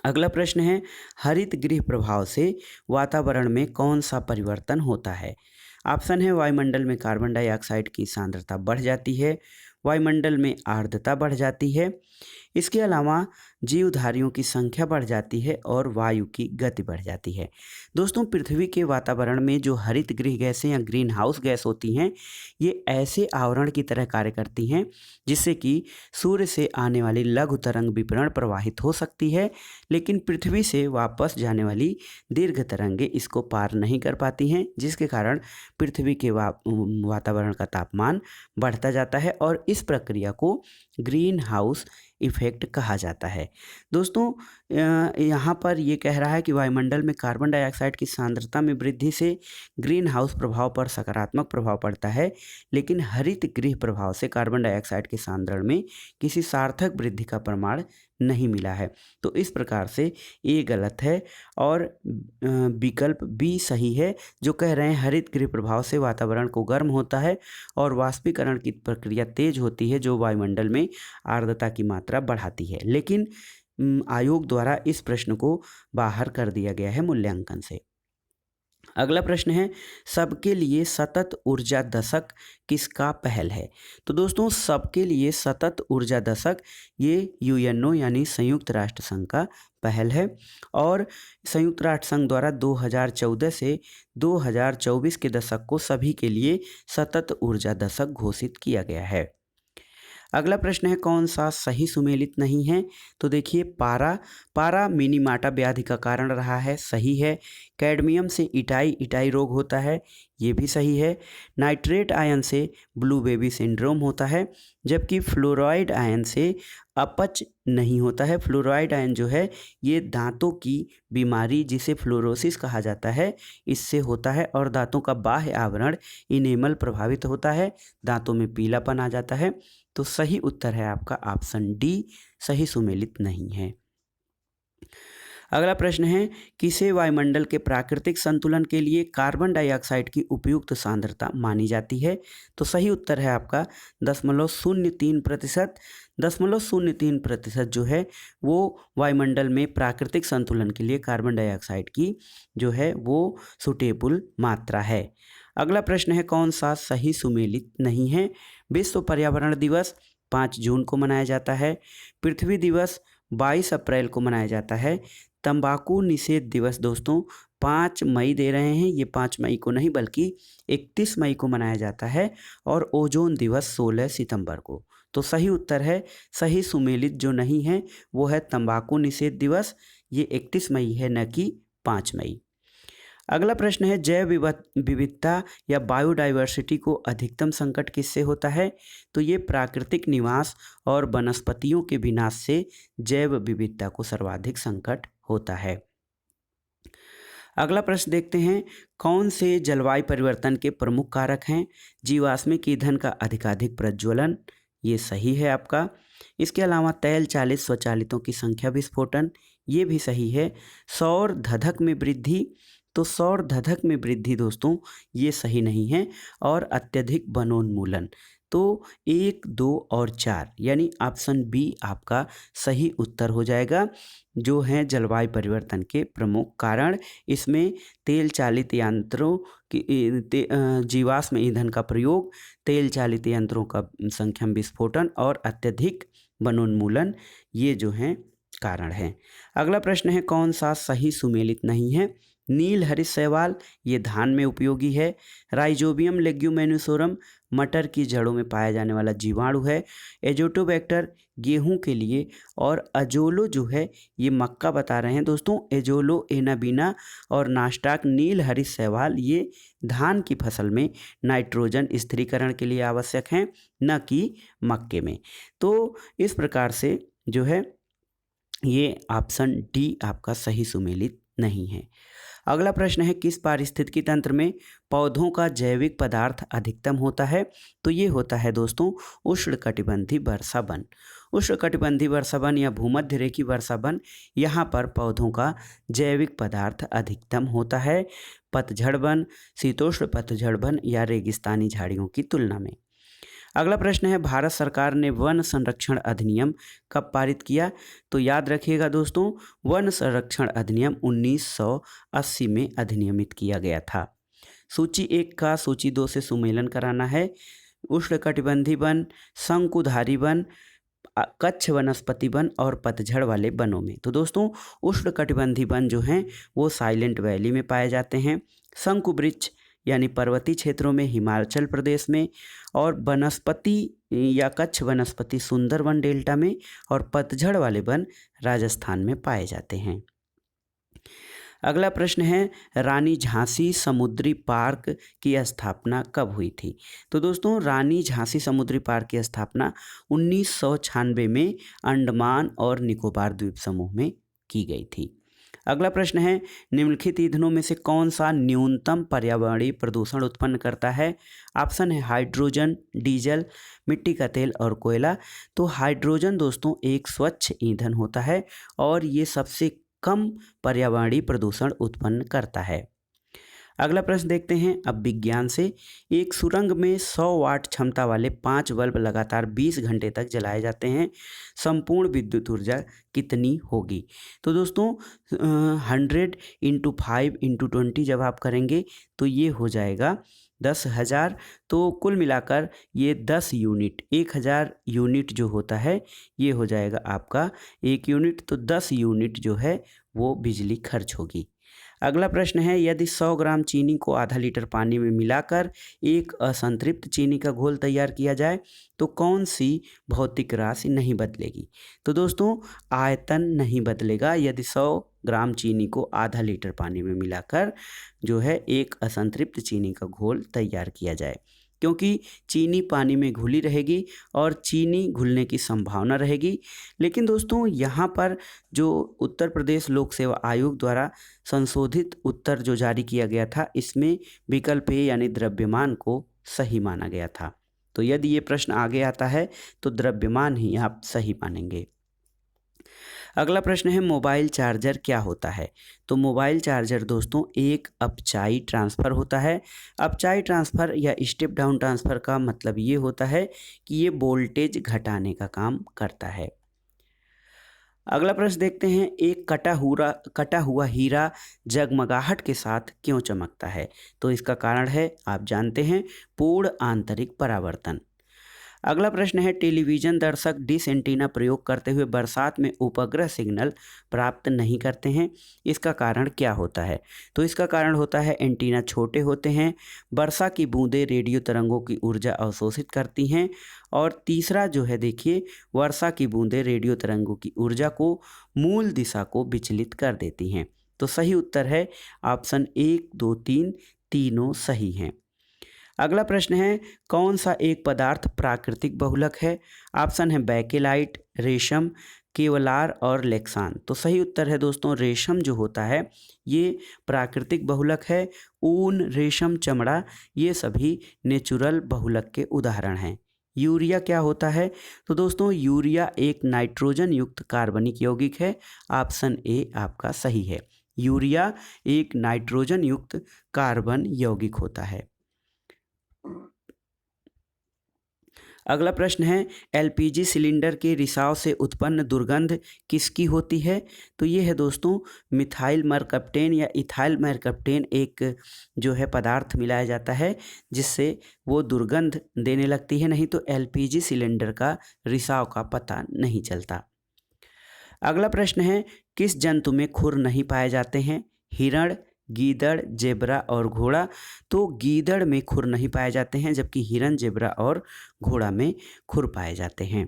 अगला प्रश्न है, हरित गृह प्रभाव से वातावरण में कौन सा परिवर्तन होता है? ऑप्शन है, वायुमंडल में कार्बन डाइऑक्साइड की सांद्रता बढ़ जाती है, वायुमंडल में आर्द्रता बढ़ जाती है, इसके अलावा जीवधारियों की संख्या बढ़ जाती है और वायु की गति बढ़ जाती है। दोस्तों पृथ्वी के वातावरण में जो हरित गृह गैसें या ग्रीन हाउस गैस होती हैं, ये ऐसे आवरण की तरह कार्य करती हैं जिससे कि सूर्य से आने वाली लघु तरंग विकिरण प्रवाहित हो सकती है, लेकिन पृथ्वी से वापस जाने वाली दीर्घ तरंगें इसको पार नहीं कर पाती हैं, जिसके कारण पृथ्वी के वातावरण का तापमान बढ़ता जाता है और इस प्रक्रिया को ग्रीन हाउस इफेक्ट कहा जाता है। दोस्तों यहाँ पर ये कह रहा है कि वायुमंडल में कार्बन डाइऑक्साइड की सांद्रता में वृद्धि से ग्रीन हाउस प्रभाव पर सकारात्मक प्रभाव पड़ता है, लेकिन हरित गृह प्रभाव से कार्बन डाइऑक्साइड के सांद्रण में किसी सार्थक वृद्धि का प्रमाण नहीं मिला है। तो इस प्रकार से ये गलत है और विकल्प बी सही है, जो कह रहे हैं हरित गृह प्रभाव से वातावरण को गर्म होता है और वाष्पीकरण की प्रक्रिया तेज होती है जो वायुमंडल में आर्द्रता की मात्रा बढ़ाती है। लेकिन आयोग द्वारा इस प्रश्न को बाहर कर दिया गया है मूल्यांकन से। अगला प्रश्न है, सबके लिए सतत ऊर्जा दशक किसका पहल है? तो दोस्तों सबके लिए सतत ऊर्जा दशक ये UNO यानी संयुक्त राष्ट्र संघ का पहल है और संयुक्त राष्ट्र संघ द्वारा 2014 से 2024 के दशक को सभी के लिए सतत ऊर्जा दशक घोषित किया गया है। अगला प्रश्न है, कौन सा सही सुमेलित नहीं है? तो देखिए, पारा मिनीमाटा व्याधि का कारण रहा है, सही है। कैडमियम से इटाई रोग होता है, ये भी सही है। नाइट्रेट आयन से ब्लू बेबी सिंड्रोम होता है, जबकि फ्लोराइड आयन से अपच नहीं होता है। फ्लोराइड आयन जो है ये दांतों की बीमारी जिसे फ्लोरोसिस कहा जाता है इससे होता है और दांतों का बाह्य आवरण इनेमल प्रभावित होता है, दांतों में पीलापन आ जाता है। तो सही उत्तर है आपका ऑप्शन डी, सही सुमेलित नहीं है। अगला प्रश्न है, किसे वायुमंडल के प्राकृतिक संतुलन के लिए कार्बन डाइऑक्साइड की उपयुक्त सांद्रता मानी जाती है? तो सही उत्तर है आपका 0.03%। 0.03% जो है वो वायुमंडल में प्राकृतिक संतुलन के लिए कार्बन डाइऑक्साइड की जो है वो सुटेबल मात्रा है। अगला प्रश्न है, कौन सा सही सुमेलित नहीं है? विश्व पर्यावरण दिवस 5 जून को मनाया जाता है, पृथ्वी दिवस 22 अप्रैल को मनाया जाता है, तंबाकू निषेध दिवस दोस्तों 5 मई दे रहे हैं, ये 5 मई को नहीं बल्कि 31 मई को मनाया जाता है, और ओजोन दिवस 16 सितंबर को। तो सही उत्तर है, सही सुमेलित जो नहीं है वो है तंबाकू निषेध दिवस, ये 31 मई है न कि 5 मई। अगला प्रश्न है, जैव विविधता या बायोडाइवर्सिटी को अधिकतम संकट किससे होता है? तो ये प्राकृतिक निवास और वनस्पतियों के विनाश से जैव विविधता को सर्वाधिक संकट होता है। अगला प्रश्न देखते हैं, कौन से जलवायु परिवर्तन के प्रमुख कारक हैं? जीवाश्मिक ईंधन का अधिकाधिक प्रज्वलन, ये सही है आपका। इसके अलावा तेल चालित स्वचालितों की संख्या विस्फोटन, ये भी सही है। सौर धधक में वृद्धि, तो सौर धधक में वृद्धि दोस्तों ये सही नहीं है। और अत्यधिक वनोन्मूलन, तो 1, 2 और 4 यानी ऑप्शन बी आपका सही उत्तर हो जाएगा। जो हैं जलवायु परिवर्तन के प्रमुख कारण, इसमें तेल चालित यंत्रों की जीवाश्म ईंधन का प्रयोग, तेल चालित यंत्रों का संख्या में विस्फोटन और अत्यधिक वनोन्मूलन, ये जो हैं कारण हैं। अगला प्रश्न है कौन सा सही सुमेलित नहीं है। नील हरित शैवाल ये धान में उपयोगी है। राइजोबियम लेग्यूमिनोसोरम मटर की जड़ों में पाया जाने वाला जीवाणु है। एजोटोबैक्टर गेहूं के लिए, और अजोलो जो है ये मक्का बता रहे हैं दोस्तों। एजोलो एनाबीना और नास्टाक नील हरित शैवाल ये धान की फसल में नाइट्रोजन स्थिरीकरण के लिए आवश्यक हैं, न कि मक्के में। तो इस प्रकार से जो है ये ऑप्शन डी आपका सही सुमेलित नहीं है। अगला प्रश्न है किस पारिस्थितिकी तंत्र में पौधों का जैविक पदार्थ अधिकतम होता है। तो ये होता है दोस्तों उष्णकटिबंधीय वर्षा वन। उष्णकटिबंधीय वर्षा वन या भूमध्य रेखीय वर्षा वन, यहाँ पर पौधों का जैविक पदार्थ अधिकतम होता है पतझड़ वन, शीतोष्ण पतझड़ वन या रेगिस्तानी झाड़ियों की तुलना में। अगला प्रश्न है भारत सरकार ने वन संरक्षण अधिनियम कब पारित किया। तो याद रखिएगा दोस्तों, वन संरक्षण अधिनियम 1980 में अधिनियमित किया गया था। सूची 1 का सूची 2 से सुमेलन कराना है। उष्णकटिबंधीय वन, शंकुधारी वन, कच्छ वनस्पति वन और पतझड़ वाले वनों में। तो दोस्तों उष्णकटिबंधीय वन जो हैं वो साइलेंट वैली में पाए जाते हैं। शंकु वृक्ष यानी पर्वतीय क्षेत्रों में हिमाचल प्रदेश में, और वनस्पति या कच्छ वनस्पति सुंदरवन डेल्टा में, और पतझड़ वाले वन राजस्थान में पाए जाते हैं। अगला प्रश्न है रानी झांसी समुद्री पार्क की स्थापना कब हुई थी। तो दोस्तों रानी झांसी समुद्री पार्क की स्थापना 1996 में अंडमान और निकोबार द्वीप समूह में की गई थी। अगला प्रश्न है निम्नलिखित ईंधनों में से कौन सा न्यूनतम पर्यावरणीय प्रदूषण उत्पन्न करता है। ऑप्शन है हाइड्रोजन, डीजल, मिट्टी का तेल और कोयला। तो हाइड्रोजन दोस्तों एक स्वच्छ ईंधन होता है और ये सबसे कम पर्यावरणीय प्रदूषण उत्पन्न करता है। अगला प्रश्न देखते हैं अब विज्ञान से। एक सुरंग में 100 वाट क्षमता वाले 5 बल्ब लगातार 20 घंटे तक जलाए जाते हैं, संपूर्ण विद्युत ऊर्जा कितनी होगी। तो दोस्तों 100 × 5 × 20 जब आप करेंगे तो ये हो जाएगा 10,000। तो कुल मिलाकर ये 10 यूनिट, 1000 यूनिट जो होता है ये हो जाएगा आपका 1 यूनिट। तो 10 यूनिट जो है वो बिजली खर्च होगी। अगला प्रश्न है यदि 100 ग्राम चीनी को आधा लीटर पानी में मिलाकर एक असंतृप्त चीनी का घोल तैयार किया जाए तो कौन सी भौतिक राशि नहीं बदलेगी। तो दोस्तों आयतन नहीं बदलेगा यदि 100 ग्राम चीनी को आधा लीटर पानी में मिलाकर जो है एक असंतृप्त चीनी का घोल तैयार किया जाए, क्योंकि चीनी पानी में घुली रहेगी और चीनी घुलने की संभावना रहेगी। लेकिन दोस्तों यहाँ पर जो उत्तर प्रदेश लोक सेवा आयोग द्वारा संशोधित उत्तर जो जारी किया गया था इसमें विकल्प ए यानी द्रव्यमान को सही माना गया था। तो यदि ये प्रश्न आगे आता है तो द्रव्यमान ही आप सही मानेंगे। अगला प्रश्न है मोबाइल चार्जर क्या होता है। तो मोबाइल चार्जर दोस्तों एक अपचाई ट्रांसफ़र होता है। अपचाई ट्रांसफ़र या स्टेप डाउन ट्रांसफ़र का मतलब ये होता है कि ये वोल्टेज घटाने का काम करता है। अगला प्रश्न देखते हैं एक कटा हुआ हीरा जगमगाहट के साथ क्यों चमकता है। तो इसका कारण है आप जानते हैं पूर्ण आंतरिक परावर्तन। अगला प्रश्न है टेलीविज़न दर्शक डिश एंटीना प्रयोग करते हुए बरसात में उपग्रह सिग्नल प्राप्त नहीं करते हैं, इसका कारण क्या होता है। तो इसका कारण होता है एंटीना छोटे होते हैं, वर्षा की बूंदें रेडियो तरंगों की ऊर्जा अवशोषित करती हैं, और तीसरा जो है देखिए वर्षा की बूंदें रेडियो तरंगों की ऊर्जा को मूल दिशा को विचलित कर देती हैं। तो सही उत्तर है ऑप्शन 1, 2, 3 तीनों सही हैं। अगला प्रश्न है कौन सा एक पदार्थ प्राकृतिक बहुलक है। ऑप्शन है बैकेलाइट, रेशम, केवलार और लेक्सान। तो सही उत्तर है दोस्तों रेशम जो होता है ये प्राकृतिक बहुलक है। ऊन, रेशम, चमड़ा ये सभी नेचुरल बहुलक के उदाहरण हैं। यूरिया क्या होता है? तो दोस्तों यूरिया एक नाइट्रोजन युक्त कार्बनिक यौगिक है। ऑप्शन ए आपका सही है। यूरिया एक नाइट्रोजन युक्त कार्बन यौगिक होता है। अगला प्रश्न है, एलपीजी सिलेंडर के रिसाव से उत्पन्न दुर्गंध किसकी होती है? तो ये है दोस्तों मिथाइल मरकप्टेन या इथाइल मरकप्टेन एक जो है पदार्थ मिलाया जाता है जिससे वो दुर्गंध देने लगती है, नहीं तो एलपीजी सिलेंडर का रिसाव का पता नहीं चलता। अगला प्रश्न है, किस जंतु में खुर नहीं पाए जाते हैं? हिरण, गीदड़, जेब्रा और घोड़ा। तो गीदड़ में खुर नहीं पाए जाते हैं जबकि हिरण, जेब्रा और घोड़ा में खुर पाए जाते हैं।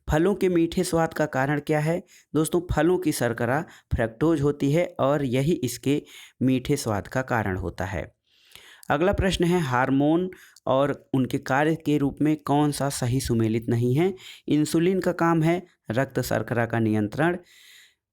फलों के मीठे स्वाद का कारण क्या है? दोस्तों फलों की शर्करा फ्रक्टोज होती है और यही इसके मीठे स्वाद का कारण होता है। अगला प्रश्न है, हार्मोन और उनके कार्य के रूप में कौन सा सही सुमेलित नहीं है? इंसुलिन का काम है रक्त शर्करा का नियंत्रण,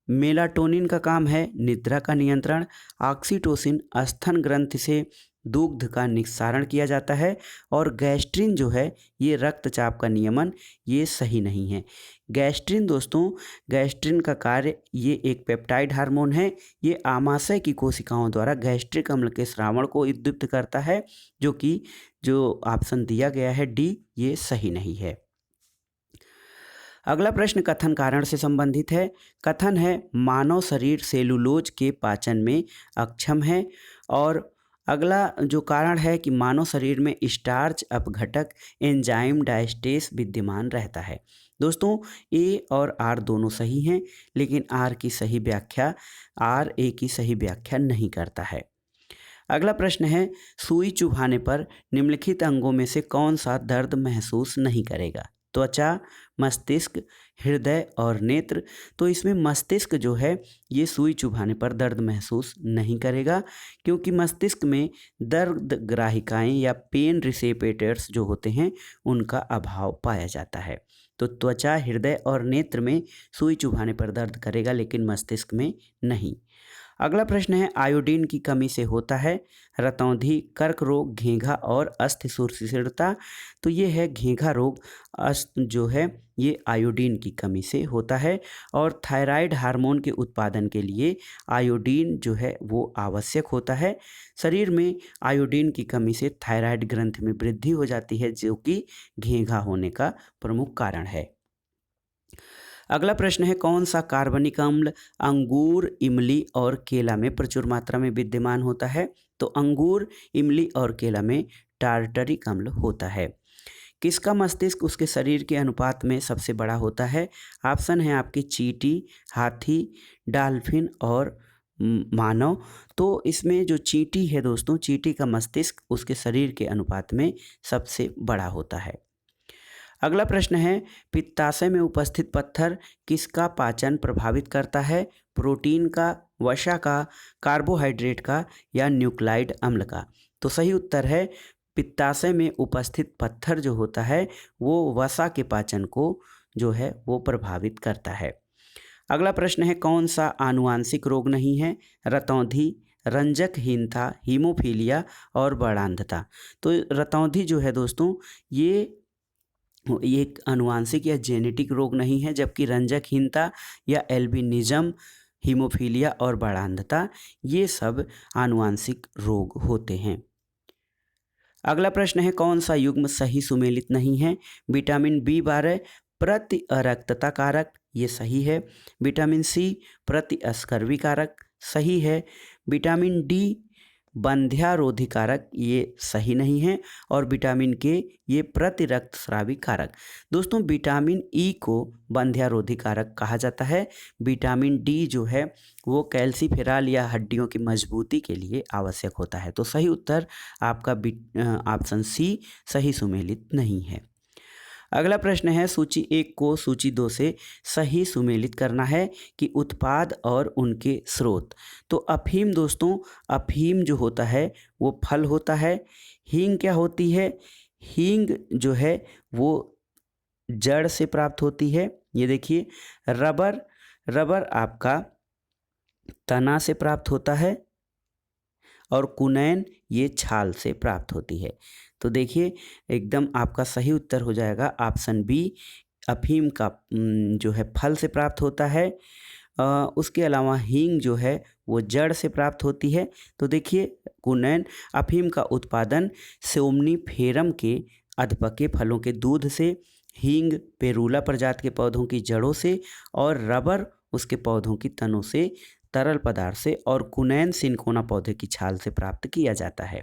मेलाटोनिन का काम है निद्रा का नियंत्रण, ऑक्सीटोसिन स्तन ग्रंथि से दुग्ध का निस्सारण किया जाता है और गैस्ट्रिन जो है ये रक्तचाप का नियमन, ये सही नहीं है। गैस्ट्रिन दोस्तों, गैस्ट्रिन का कार्य ये एक पेप्टाइड हार्मोन है। ये आमाशय की कोशिकाओं द्वारा गैस्ट्रिक अम्ल के स्रावण को उद्दीप्त करता है, जो ऑप्शन दिया गया है डी, ये सही नहीं है। अगला प्रश्न कथन कारण से संबंधित है। कथन है, मानव शरीर सेलुलोज के पाचन में अक्षम है। और अगला जो कारण है कि मानव शरीर में स्टार्च अपघटक एंजाइम डायस्टेस विद्यमान रहता है। दोस्तों ए और आर दोनों सही हैं, लेकिन आर की सही व्याख्या आर ए की सही व्याख्या नहीं करता है। अगला प्रश्न है, सुई चुभाने पर निम्नलिखित अंगों में से कौन सा दर्द महसूस नहीं करेगा? त्वचा, मस्तिष्क, हृदय और नेत्र। तो इसमें मस्तिष्क जो है ये सुई चुभाने पर दर्द महसूस नहीं करेगा, क्योंकि मस्तिष्क में दर्द ग्राहिकाएं या पेन रिसेप्टर्स जो होते हैं उनका अभाव पाया जाता है। तो त्वचा, हृदय और नेत्र में सुई चुभाने पर दर्द करेगा, लेकिन मस्तिष्क में नहीं। अगला प्रश्न है, आयोडीन की कमी से होता है रतौंधी, कर्क रोग, घेंघा और अस्थिसूर्णता। तो ये है घेंघा रोग जो है ये आयोडीन की कमी से होता है। और थायराइड हार्मोन के उत्पादन के लिए आयोडीन जो है वो आवश्यक होता है। शरीर में आयोडीन की कमी से थायराइड ग्रंथि में वृद्धि हो जाती है, जो कि घेंघा होने का प्रमुख कारण है। अगला प्रश्न है, कौन सा कार्बनिक अम्ल अंगूर, इमली और केला में प्रचुर मात्रा में विद्यमान होता है? तो अंगूर, इमली और केला में टार्टरिक अम्ल होता है। किसका मस्तिष्क उसके शरीर के अनुपात में सबसे बड़ा होता है? ऑप्शन है आपकी चींटी, हाथी, डॉल्फिन और मानव। तो इसमें जो चींटी है दोस्तों, चींटी का मस्तिष्क उसके शरीर के अनुपात में सबसे बड़ा होता है। अगला प्रश्न है, पित्ताशय में उपस्थित पत्थर किसका पाचन प्रभावित करता है? प्रोटीन का, वसा का, कार्बोहाइड्रेट का या न्यूक्लाइड अम्ल का? तो सही उत्तर है पित्ताशय में उपस्थित पत्थर जो होता है वो वसा के पाचन को जो है वो प्रभावित करता है। अगला प्रश्न है, कौन सा आनुवांशिक रोग नहीं है? रतौंधी, रंजकहीनता, हीमोफीलिया और बाणांधता। तो रतौंधी जो है दोस्तों ये एक आनुवांशिक या जेनेटिक रोग नहीं है, जबकि रंजकहीनता या एल्बिनिज्म, हीमोफीलिया और बाणांधता ये सब आनुवांशिक रोग होते हैं। अगला प्रश्न है, कौन सा युग्म सही सुमेलित नहीं है? विटामिन बी12 प्रति अरक्तता कारक, ये सही है। विटामिन सी प्रति अस्कर्वी कारक, सही है। विटामिन डी बंध्यारोधी कारक, ये सही नहीं है। और विटामिन के ये प्रति रक्तस्रावी कारक। दोस्तों विटामिन ई को बंध्यारोधी कारक कहा जाता है। विटामिन डी जो है वो कैल्सीफेरॉल या हड्डियों की मजबूती के लिए आवश्यक होता है। तो सही उत्तर आपका ऑप्शन सी सही सुमेलित नहीं है। अगला प्रश्न है, सूची 1 को सूची 2 से सही सुमेलित करना है कि उत्पाद और उनके स्रोत। तो अफीम दोस्तों, अफीम जो होता है वो फल होता है। हींग क्या होती है? हींग जो है वो जड़ से प्राप्त होती है। ये देखिए, रबर आपका तना से प्राप्त होता है और कुनैन ये छाल से प्राप्त होती है। तो देखिए एकदम आपका सही उत्तर हो जाएगा ऑप्शन बी, अफीम का जो है फल से प्राप्त होता है। उसके अलावा हींग जो है वो जड़ से प्राप्त होती है। तो देखिए कुनैन, अफीम का उत्पादन सोमनीफेरम के अधपके फलों के दूध से, हींग पेरूला प्रजाति के पौधों की जड़ों से और रबर उसके पौधों की तनों से, तरल पदार्थ से और कुनैन सिनकोना पौधे की छाल से प्राप्त किया जाता है।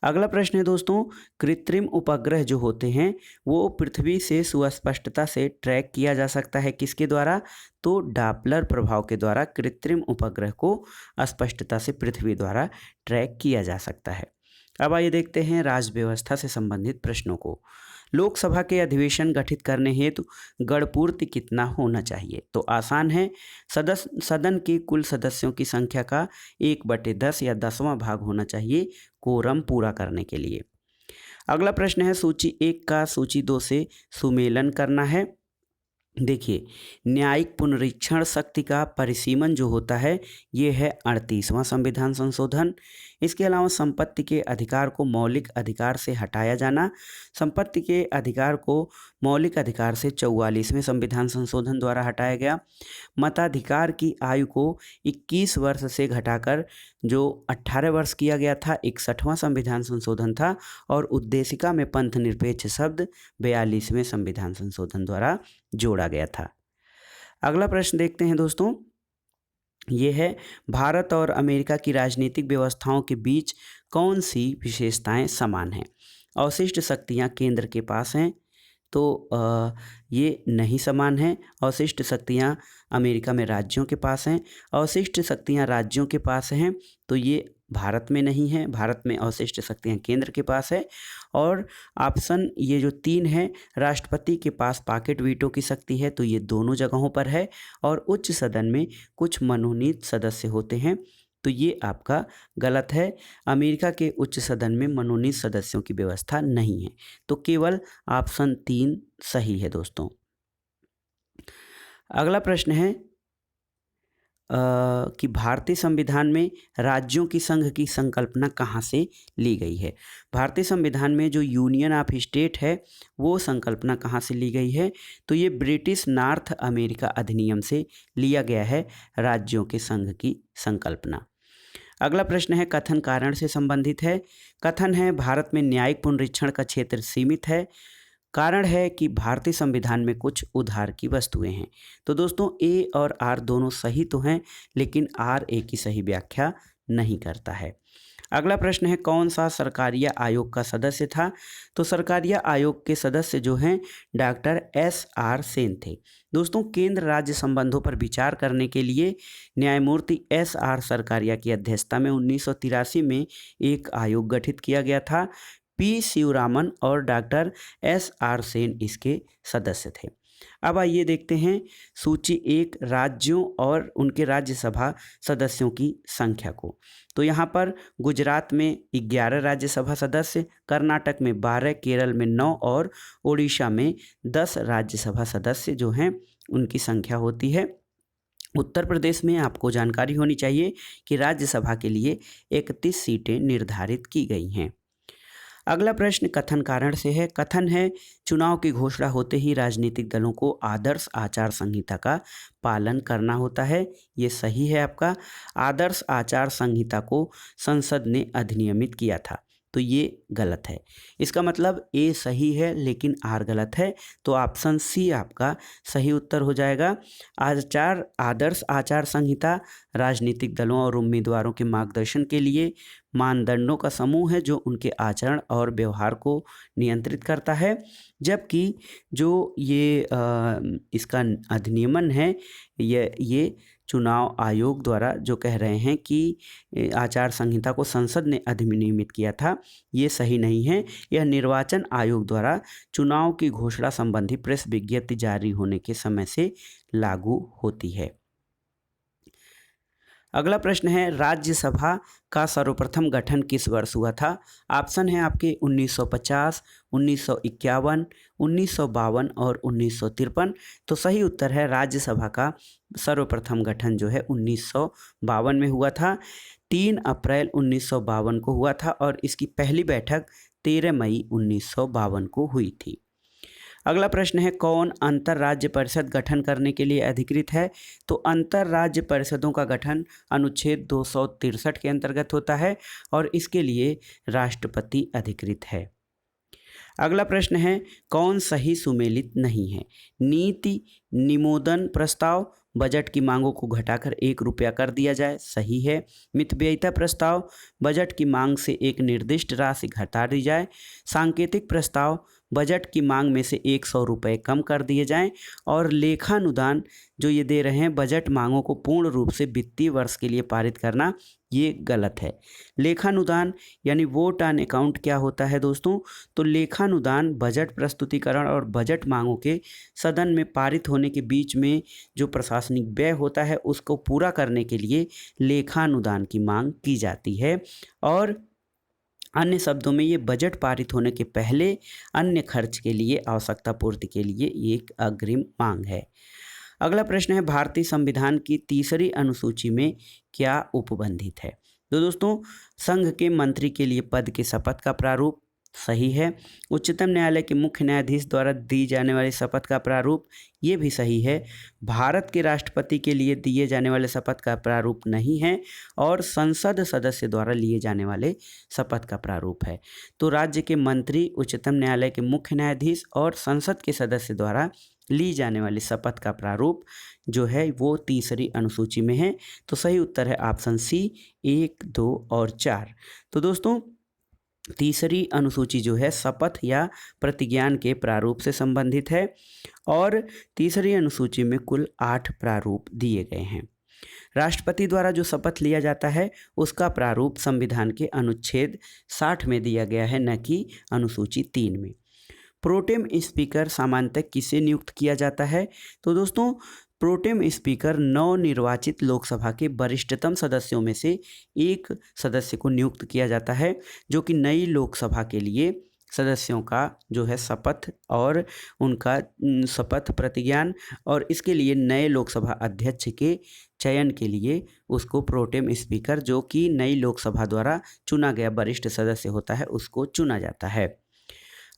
अगला प्रश्न है दोस्तों, कृत्रिम उपग्रह जो होते हैं वो पृथ्वी से सुस्पष्टता से ट्रैक किया जा सकता है किसके द्वारा? तो डापलर प्रभाव के द्वारा कृत्रिम उपग्रह को स्पष्टता से पृथ्वी द्वारा ट्रैक किया जा सकता है। अब आइए देखते हैं राज्य व्यवस्था से संबंधित प्रश्नों को। लोकसभा के अधिवेशन गठित करने हेतु गणपूर्ति कितना होना चाहिए? तो आसान है, सदन के कुल सदस्यों की संख्या का 1/10 या 10वां भाग होना चाहिए कोरम पूरा करने के लिए। अगला प्रश्न है, सूची 1 का सूची 2 से सुमेलन करना है। देखिए न्यायिक पुनरीक्षण शक्ति का परिसीमन जो होता है ये है 38वां संविधान संशोधन। इसके अलावा संपत्ति के अधिकार को मौलिक अधिकार से हटाया जाना, संपत्ति के अधिकार को मौलिक अधिकार से 44वें संविधान संशोधन द्वारा हटाया गया। मताधिकार की आयु को 21 वर्ष से घटाकर जो 18 वर्ष किया गया था 61वां संविधान संशोधन था। और उद्देशिका में पंथ निरपेक्ष शब्द 42वें संविधान संशोधन द्वारा जोड़ा गया था। अगला प्रश्न देखते हैं दोस्तों, ये है भारत और अमेरिका की राजनीतिक व्यवस्थाओं के बीच कौन सी विशेषताएं समान हैं? अवशिष्ट शक्तियां केंद्र के पास हैं, तो ये नहीं समान है। अवशिष्ट शक्तियाँ अमेरिका में राज्यों के पास हैं, अवशिष्ट शक्तियाँ राज्यों के पास हैं, तो ये भारत में नहीं है। भारत में अवशिष्ट शक्तियाँ केंद्र के पास है। और ऑप्शन ये जो 3 है, राष्ट्रपति के पास पॉकेट वीटो की शक्ति है, तो ये दोनों जगहों पर है। और उच्च सदन में कुछ मनोनीत सदस्य होते हैं, तो ये आपका गलत है। अमेरिका के उच्च सदन में मनोनीत सदस्यों की व्यवस्था नहीं है, तो केवल ऑप्शन 3 सही है दोस्तों। अगला प्रश्न है कि भारतीय संविधान में राज्यों की संघ की संकल्पना कहाँ से ली गई है? भारतीय संविधान में जो यूनियन ऑफ स्टेट है वो संकल्पना कहाँ से ली गई है? तो ये ब्रिटिश नॉर्थ अमेरिका अधिनियम से लिया गया है राज्यों के संघ की संकल्पना। अगला प्रश्न है कथन कारण से संबंधित है। कथन है भारत में न्यायिक पुनरीक्षण का क्षेत्र सीमित है। कारण है कि भारतीय संविधान में कुछ उधार की वस्तुएं हैं। तो दोस्तों ए और आर दोनों सही तो हैं, लेकिन आर ए की सही व्याख्या नहीं करता है। अगला प्रश्न है कौन सा सरकारिया आयोग का सदस्य था? तो सरकारिया आयोग के सदस्य जो हैं डॉक्टर SR सेन थे। दोस्तों केंद्र राज्य संबंधों पर विचार करने के लिए न्यायमूर्ति SR सरकारिया की अध्यक्षता में 1983 में एक आयोग गठित किया गया था। P शिवरामन और डॉक्टर SR सेन इसके सदस्य थे। अब आइए देखते हैं सूची 1 राज्यों और उनके राज्यसभा सदस्यों की संख्या को। तो यहाँ पर गुजरात में 11 राज्यसभा सदस्य, कर्नाटक में 12, केरल में 9 और उड़ीसा में 10 राज्यसभा सदस्य जो हैं उनकी संख्या होती है। उत्तर प्रदेश में आपको जानकारी होनी चाहिए कि राज्यसभा के लिए 31 सीटें निर्धारित की गई हैं। अगला प्रश्न कथन कारण से है। कथन है चुनाव की घोषणा होते ही राजनीतिक दलों को आदर्श आचार संहिता का पालन करना होता है। ये सही है आपका। आदर्श आचार संहिता को संसद ने अधिनियमित किया था, तो ये गलत है। इसका मतलब ए सही है लेकिन आर गलत है, तो ऑप्शन सी आपका सही उत्तर हो जाएगा। आदर्श आचार संहिता राजनीतिक दलों और उम्मीदवारों के मार्गदर्शन के लिए मानदंडों का समूह है जो उनके आचरण और व्यवहार को नियंत्रित करता है। जबकि जो ये इसका अधिनियमन है ये चुनाव आयोग द्वारा जो कह रहे हैं कि आचार संहिता को संसद ने अधिनियमित किया था, ये सही नहीं है। यह निर्वाचन आयोग द्वारा चुनाव की घोषणा संबंधी प्रेस विज्ञप्ति जारी होने के समय से लागू होती है। अगला प्रश्न है राज्यसभा का सर्वप्रथम गठन किस वर्ष हुआ था? ऑप्शन है आपके 1950, 1951, 1952 और 1953। तो सही उत्तर है राज्यसभा का सर्वप्रथम गठन जो है 1952 में हुआ था। 3 अप्रैल 1952 को हुआ था और इसकी पहली बैठक 13 मई 1952 को हुई थी। अगला प्रश्न है, कौन अंतर्राज्य परिषद गठन करने के लिए अधिकृत है? तो अंतर्राज्य परिषदों का गठन अनुच्छेद 263 के अंतर्गत होता है और इसके लिए राष्ट्रपति अधिकृत है। अगला प्रश्न है, कौन सही सुमेलित नहीं है? नीति निमोदन प्रस्ताव, बजट की मांगों को घटाकर 1 रुपया कर दिया जाए, सही है। मितव्ययिता प्रस्ताव, बजट की मांग से एक निर्दिष्ट राशि घटा दी जाए। सांकेतिक प्रस्ताव, बजट की मांग में से 100 रुपये कम कर दिए जाएं। और लेखानुदान जो ये दे रहे हैं, बजट मांगों को पूर्ण रूप से वित्तीय वर्ष के लिए पारित करना, ये गलत है। लेखानुदान यानी वोट ऑन अकाउंट क्या होता है दोस्तों? तो लेखानुदान बजट प्रस्तुतिकरण और बजट मांगों के सदन में पारित होने के बीच में जो प्रशासनिक व्यय होता है उसको पूरा करने के लिए लेखानुदान की मांग की जाती है। और अन्य शब्दों में ये बजट पारित होने के पहले अन्य खर्च के लिए, आवश्यकता पूर्ति के लिए एक अग्रिम मांग है। अगला प्रश्न है, भारतीय संविधान की तीसरी अनुसूची में क्या उपबंधित है? तो दोस्तों, संघ के मंत्री के लिए पद के शपथ का प्रारूप, सही है। उच्चतम न्यायालय के मुख्य न्यायाधीश द्वारा दी जाने वाली शपथ का प्रारूप, ये भी सही है। भारत के राष्ट्रपति के लिए दिए जाने वाले शपथ का प्रारूप नहीं है और संसद सदस्य द्वारा लिए जाने वाले शपथ का प्रारूप है। तो राज्य के मंत्री, उच्चतम न्यायालय के मुख्य न्यायाधीश और संसद के सदस्य द्वारा ली जाने वाली शपथ का प्रारूप जो है वो तीसरी अनुसूची में है। तो सही उत्तर है ऑप्शन सी, 1, 2 और 4। तो दोस्तों, तीसरी अनुसूची जो है शपथ या प्रतिज्ञान के प्रारूप से संबंधित है और तीसरी अनुसूची में कुल 8 प्रारूप दिए गए हैं। राष्ट्रपति द्वारा जो शपथ लिया जाता है उसका प्रारूप संविधान के अनुच्छेद 60 में दिया गया है, न कि अनुसूची 3 में। प्रोटेम स्पीकर सामान्यतः किसे नियुक्त किया जाता है? तो दोस्तों, प्रोटेम स्पीकर नवनिर्वाचित लोकसभा के वरिष्ठतम सदस्यों में से एक सदस्य को नियुक्त किया जाता है, जो कि नई लोकसभा के लिए सदस्यों का जो है शपथ और उनका शपथ प्रतिज्ञान और इसके लिए नए लोकसभा अध्यक्ष के चयन के लिए उसको प्रोटेम स्पीकर, जो कि नई लोकसभा द्वारा चुना गया वरिष्ठ सदस्य होता है, उसको चुना जाता है।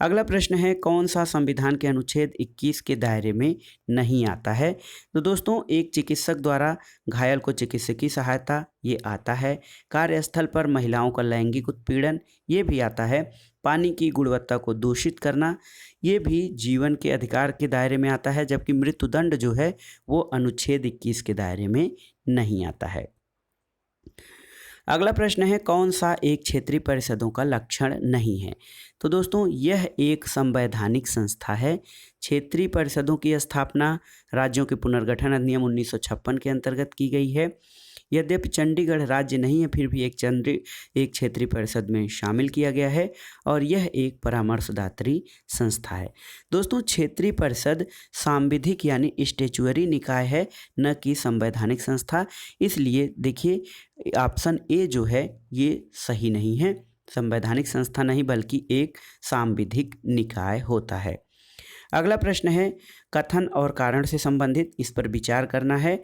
अगला प्रश्न है, कौन सा संविधान के अनुच्छेद 21 के दायरे में नहीं आता है? तो दोस्तों, एक चिकित्सक द्वारा घायल को चिकित्सकीय सहायता, ये आता है। कार्यस्थल पर महिलाओं का लैंगिक उत्पीड़न, ये भी आता है। पानी की गुणवत्ता को दूषित करना, ये भी जीवन के अधिकार के दायरे में आता है, जबकि मृत्युदंड जो है वो अनुच्छेद 21 के दायरे में नहीं आता है। अगला प्रश्न है, कौन सा एक क्षेत्रीय परिषदों का लक्षण नहीं है? तो दोस्तों, यह एक संवैधानिक संस्था है। क्षेत्रीय परिषदों की स्थापना राज्यों के पुनर्गठन अधिनियम 1956 के अंतर्गत की गई है। यद्यपि चंडीगढ़ राज्य नहीं है, फिर भी एक क्षेत्रीय परिषद में शामिल किया गया है और यह एक परामर्शदात्री संस्था है। दोस्तों, क्षेत्रीय परिषद सांविधिक यानी स्टैच्यूटरी निकाय है, न कि संवैधानिक संस्था। इसलिए देखिए, ऑप्शन ए जो है ये सही नहीं है। संवैधानिक संस्था नहीं बल्कि एक सांविधिक निकाय होता है। अगला प्रश्न है, कथन और कारण से संबंधित, इस पर विचार करना है।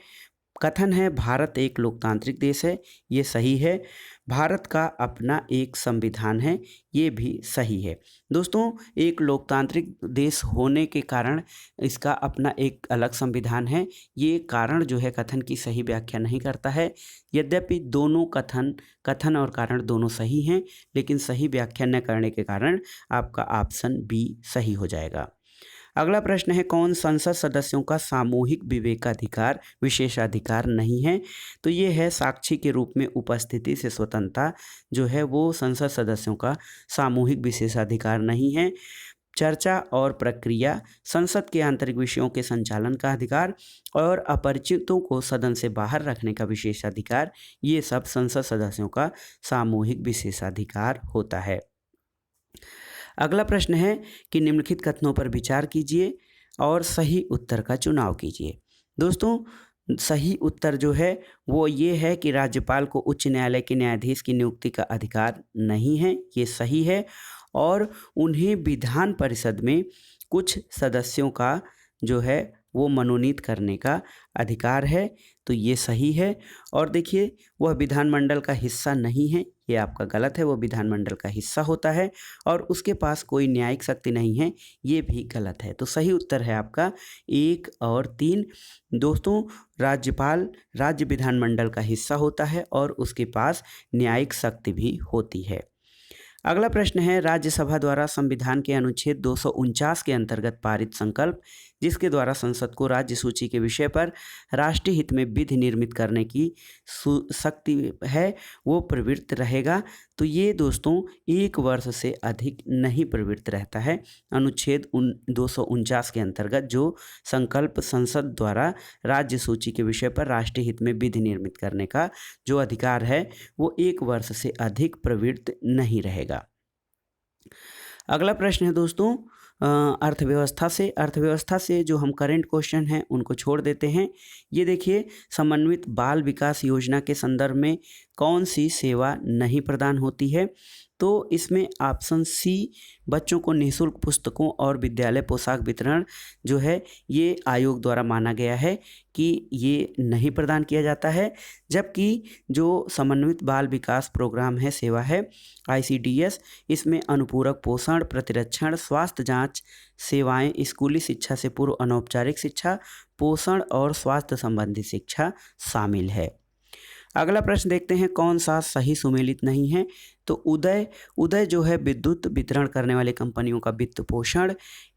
कथन है, भारत एक लोकतांत्रिक देश है, ये सही है। भारत का अपना एक संविधान है, ये भी सही है। दोस्तों, एक लोकतांत्रिक देश होने के कारण इसका अपना एक अलग संविधान है, ये कारण जो है कथन की सही व्याख्या नहीं करता है। यद्यपि दोनों कथन और कारण दोनों सही हैं, लेकिन सही व्याख्या न करने के कारण आपका ऑप्शन बी सही हो जाएगा। अगला प्रश्न है, कौन संसद सदस्यों का सामूहिक विवेकाधिकार विशेषाधिकार नहीं है? तो ये है साक्षी के रूप में उपस्थिति से स्वतंत्रता जो है वो संसद सदस्यों का सामूहिक विशेषाधिकार नहीं है। चर्चा और प्रक्रिया, संसद के आंतरिक विषयों के संचालन का अधिकार और अपरिचितों को सदन से बाहर रखने का विशेषाधिकार, ये सब संसद सदस्यों का सामूहिक विशेषाधिकार होता है। अगला प्रश्न है कि निम्नलिखित कथनों पर विचार कीजिए और सही उत्तर का चुनाव कीजिए। दोस्तों, सही उत्तर जो है वो ये है कि राज्यपाल को उच्च न्यायालय के न्यायाधीश की नियुक्ति का अधिकार नहीं है, ये सही है। और उन्हें विधान परिषद में कुछ सदस्यों का जो है वो मनोनीत करने का अधिकार है, तो ये सही है। और देखिए, वह विधानमंडल का हिस्सा नहीं है, ये आपका गलत है, वो विधानमंडल का हिस्सा होता है और उसके पास कोई न्यायिक शक्ति नहीं है, ये भी गलत है। तो सही उत्तर है आपका 1 और 3। दोस्तों, राज्यपाल राज्य विधानमंडल का हिस्सा होता है और उसके पास न्यायिक शक्ति भी होती है। अगला प्रश्न है, राज्यसभा द्वारा संविधान के अनुच्छेद 249 के अंतर्गत पारित संकल्प जिसके द्वारा संसद को राज्य सूची के विषय पर राष्ट्रीय हित में विधि निर्मित करने की शक्ति है, वो प्रवृत्त रहेगा। तो ये दोस्तों 1 वर्ष से अधिक नहीं प्रवृत्त रहता है। अनुच्छेद 249 के अंतर्गत जो संकल्प संसद द्वारा राज्य सूची के विषय पर राष्ट्रीय हित में विधि निर्मित करने का जो अधिकार है वो 1 वर्ष से अधिक प्रवृत्त नहीं रहेगा। अगला प्रश्न है दोस्तों, अर्थव्यवस्था से जो हम करेंट क्वेश्चन हैं उनको छोड़ देते हैं। ये देखिए, समन्वित बाल विकास योजना के संदर्भ में कौन सी सेवा नहीं प्रदान होती है? तो इसमें ऑप्शन सी, बच्चों को निःशुल्क पुस्तकों और विद्यालय पोशाक वितरण जो है ये आयोग द्वारा माना गया है कि ये नहीं प्रदान किया जाता है। जबकि जो समन्वित बाल विकास प्रोग्राम है, सेवा है ICDS, इसमें अनुपूरक पोषण, प्रतिरक्षण, स्वास्थ्य जांच सेवाएं, स्कूली शिक्षा से पूर्व अनौपचारिक शिक्षा, पोषण और स्वास्थ्य संबंधी शिक्षा शामिल है। अगला प्रश्न देखते हैं, कौन सा सही सुमेलित नहीं है? तो उदय जो है विद्युत वितरण करने वाले कंपनियों का वित्त पोषण,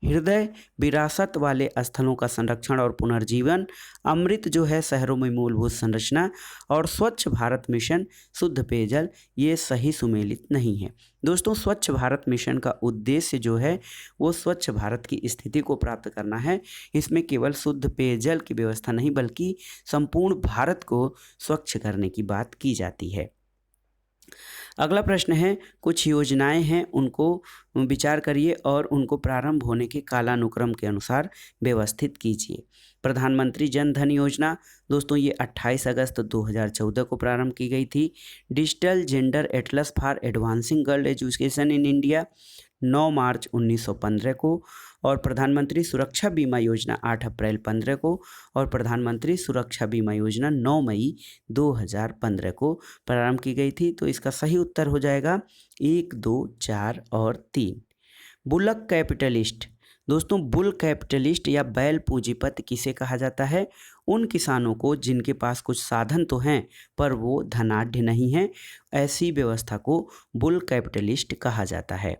हृदय विरासत वाले स्थलों का संरक्षण और पुनर्जीवन, अमृत जो है शहरों में मूलभूत संरचना और स्वच्छ भारत मिशन शुद्ध पेयजल, ये सही सुमेलित नहीं है। दोस्तों, स्वच्छ भारत मिशन का उद्देश्य जो है वो स्वच्छ भारत की स्थिति को प्राप्त करना है। इसमें केवल शुद्ध पेयजल की व्यवस्था नहीं बल्कि संपूर्ण भारत को स्वच्छ करने की बात की जाती है। अगला प्रश्न है, कुछ योजनाएं हैं उनको विचार करिए और उनको प्रारंभ होने के कालानुक्रम के अनुसार व्यवस्थित कीजिए। प्रधानमंत्री जन धन योजना दोस्तों ये 28 अगस्त 2014 को प्रारंभ की गई थी। Digital gender Atlas for advancing girl education in India 9 मार्च 1915 को, और प्रधानमंत्री सुरक्षा बीमा योजना 8 अप्रैल 15 को, और प्रधानमंत्री सुरक्षा बीमा योजना 9 मई 2015 को प्रारंभ की गई थी। तो इसका सही उत्तर हो जाएगा 1, 2, 4 और 3। बुलक कैपिटलिस्ट दोस्तों, बुल कैपिटलिस्ट या बैल पूंजीपति किसे कहा जाता है? उन किसानों को जिनके पास कुछ साधन तो हैं पर वो धनाढ्य नहीं हैं, ऐसी व्यवस्था को बुल कैपिटलिस्ट कहा जाता है।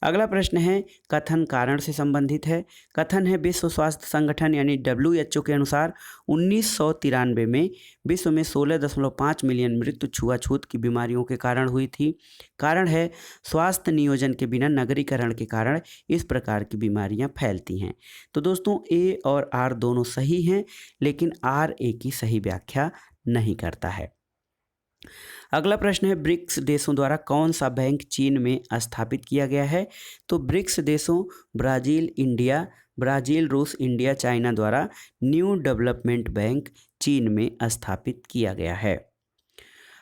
अगला प्रश्न है, कथन कारण से संबंधित है। कथन है, विश्व स्वास्थ्य संगठन यानी WHO के अनुसार 1993 में विश्व में 16.5 मिलियन मृत्यु छुआछूत की बीमारियों के कारण हुई थी। कारण है, स्वास्थ्य नियोजन के बिना नगरीकरण के कारण इस प्रकार की बीमारियां फैलती हैं। तो दोस्तों A और R दोनों सही हैं, लेकिन R A की सही व्याख्या नहीं करता है। अगला प्रश्न है, ब्रिक्स देशों द्वारा कौन सा बैंक चीन में स्थापित किया गया है? तो ब्रिक्स देशों ब्राज़ील, रूस, इंडिया, चाइना द्वारा न्यू डेवलपमेंट बैंक चीन में स्थापित किया गया है।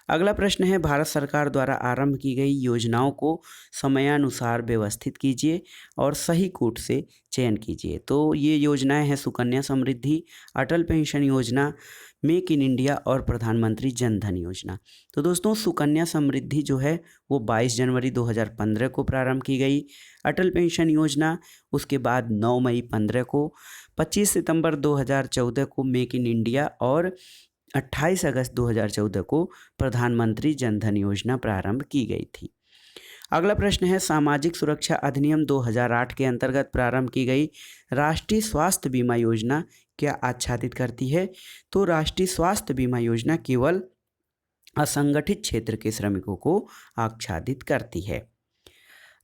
अगला प्रश्न है, भारत सरकार द्वारा आरंभ की गई योजनाओं को समयानुसार व्यवस्थित कीजिए और सही कूट से चयन कीजिए। तो ये योजनाएं हैं सुकन्या समृद्धि, अटल पेंशन योजना, मेक इन इंडिया और प्रधानमंत्री जन धन योजना। तो दोस्तों, सुकन्या समृद्धि जो है वो 22 जनवरी 2015 को प्रारंभ की गई। अटल पेंशन योजना उसके बाद 9 मई 15 को, 25 सितंबर 2014 को मेक इन इंडिया और 28 अगस्त 2014 को प्रधानमंत्री जन धन योजना प्रारंभ की गई थी। अगला प्रश्न है, सामाजिक सुरक्षा अधिनियम 2008 के अंतर्गत प्रारंभ की गई राष्ट्रीय स्वास्थ्य बीमा योजना क्या आच्छादित करती है? तो राष्ट्रीय स्वास्थ्य बीमा योजना केवल असंगठित क्षेत्र के श्रमिकों को आच्छादित करती है।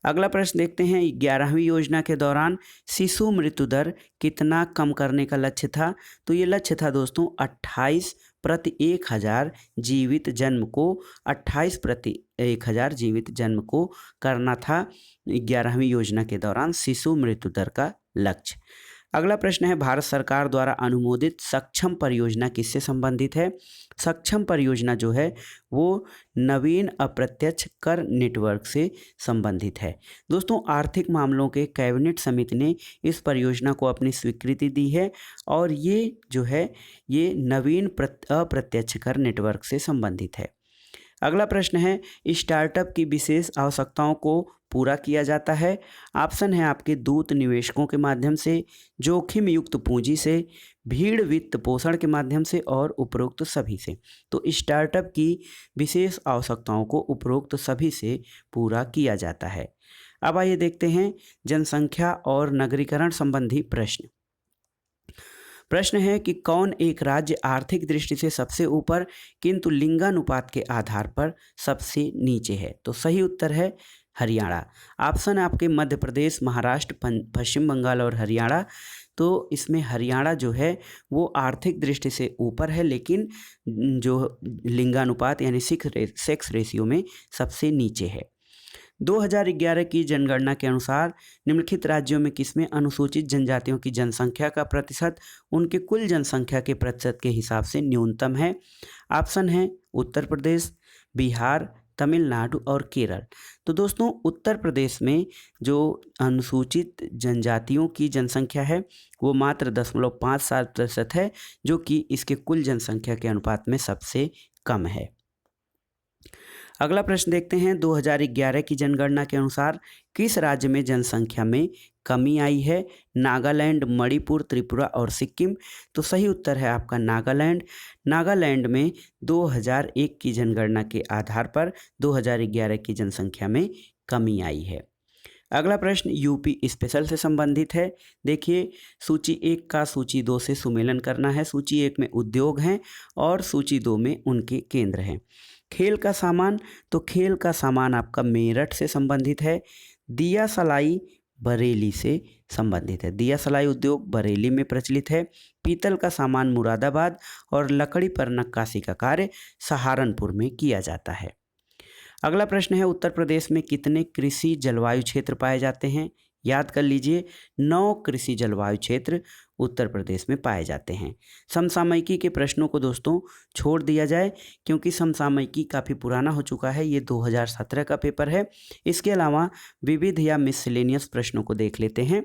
अगला प्रश्न देखते हैं, 11वीं योजना के दौरान शिशु मृत्यु दर कितना कम करने का लक्ष्य था? तो ये लक्ष्य था दोस्तों 28 प्रति 1000 जीवित जन्म को 28 प्रति 1000 जीवित जन्म को करना था 11वीं योजना के दौरान शिशु मृत्यु दर का लक्ष्य। अगला प्रश्न है, भारत सरकार द्वारा अनुमोदित सक्षम परियोजना किससे संबंधित है? सक्षम परियोजना जो है वो नवीन अप्रत्यक्ष कर नेटवर्क से संबंधित है। दोस्तों, आर्थिक मामलों के कैबिनेट समिति ने इस परियोजना को अपनी स्वीकृति दी है और ये जो है ये नवीन अप्रत्यक्ष कर नेटवर्क से संबंधित है। अगला प्रश्न है, स्टार्टअप की विशेष आवश्यकताओं को पूरा किया जाता है। ऑप्शन है आपके दूत निवेशकों के माध्यम से, जोखिम युक्त पूंजी से, भीड़ वित्त पोषण के माध्यम से और उपरोक्त सभी से। तो स्टार्टअप की विशेष आवश्यकताओं को उपरोक्त सभी से पूरा किया जाता है। अब आइए देखते हैं जनसंख्या और नगरीकरण संबंधी प्रश्न। प्रश्न है कि कौन एक राज्य आर्थिक दृष्टि से सबसे ऊपर किंतु लिंगानुपात के आधार पर सबसे नीचे है? तो सही उत्तर है हरियाणा। ऑप्शन है आपके मध्य प्रदेश, महाराष्ट्र, पश्चिम बंगाल और हरियाणा। तो इसमें हरियाणा जो है वो आर्थिक दृष्टि से ऊपर है, लेकिन जो लिंगानुपात यानी सेक्स रेशियो में सबसे नीचे है। 2011 की जनगणना के अनुसार निम्नलिखित राज्यों में किसमें अनुसूचित जनजातियों की जनसंख्या का प्रतिशत उनके कुल जनसंख्या के प्रतिशत के हिसाब से न्यूनतम है? ऑप्शन है उत्तर प्रदेश, बिहार, तमिलनाडु और केरल। तो दोस्तों उत्तर प्रदेश में जो अनुसूचित जनजातियों की जनसंख्या है वो मात्र 0.57% है, जो कि इसके कुल जनसंख्या के अनुपात में सबसे कम है। अगला प्रश्न देखते हैं, 2011 की जनगणना के अनुसार किस राज्य में जनसंख्या में कमी आई है? नागालैंड, मणिपुर, त्रिपुरा और सिक्किम। तो सही उत्तर है आपका नागालैंड। नागालैंड में 2001 की जनगणना के आधार पर 2011 की जनसंख्या में कमी आई है। अगला प्रश्न यूपी स्पेशल से संबंधित है। देखिए, सूची 1 का सूची 2 से सुमेलन करना है। सूची 1 में उद्योग हैं और सूची 2 में उनके केंद्र हैं। खेल का सामान, तो खेल का सामान आपका मेरठ से संबंधित है। दिया सलाई बरेली से संबंधित है। दिया सलाई उद्योग बरेली में प्रचलित है। पीतल का सामान मुरादाबाद और लकड़ी पर नक्काशी का कार्य सहारनपुर में किया जाता है। अगला प्रश्न है, उत्तर प्रदेश में कितने कृषि जलवायु क्षेत्र पाए जाते हैं? याद कर लीजिए, 9 कृषि जलवायु क्षेत्र उत्तर प्रदेश में पाए जाते हैं। समसामयिकी के प्रश्नों को दोस्तों छोड़ दिया जाए, क्योंकि समसामयिकी काफ़ी पुराना हो चुका है, ये 2017 का पेपर है। इसके अलावा विविध या मिसलेनियस प्रश्नों को देख लेते हैं।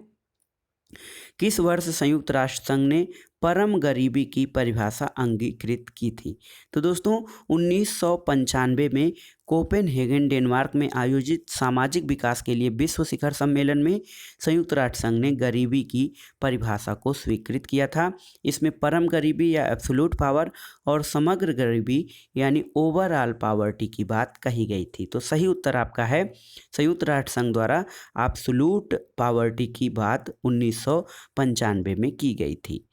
किस वर्ष संयुक्त राष्ट्र संघ ने परम गरीबी की परिभाषा अंगीकृत की थी? तो दोस्तों 1995 में कोपेनहेगन डेनमार्क में आयोजित सामाजिक विकास के लिए विश्व शिखर सम्मेलन में संयुक्त राष्ट्र संघ ने गरीबी की परिभाषा को स्वीकृत किया था। इसमें परम गरीबी या एब्सोल्यूट पावर और समग्र गरीबी यानी ओवरऑल पावर्टी की बात कही गई थी। तो सही उत्तर आपका है संयुक्त राष्ट्र संघ द्वारा एब्सोल्यूट पावर्टी की बात 1995 में की गई थी।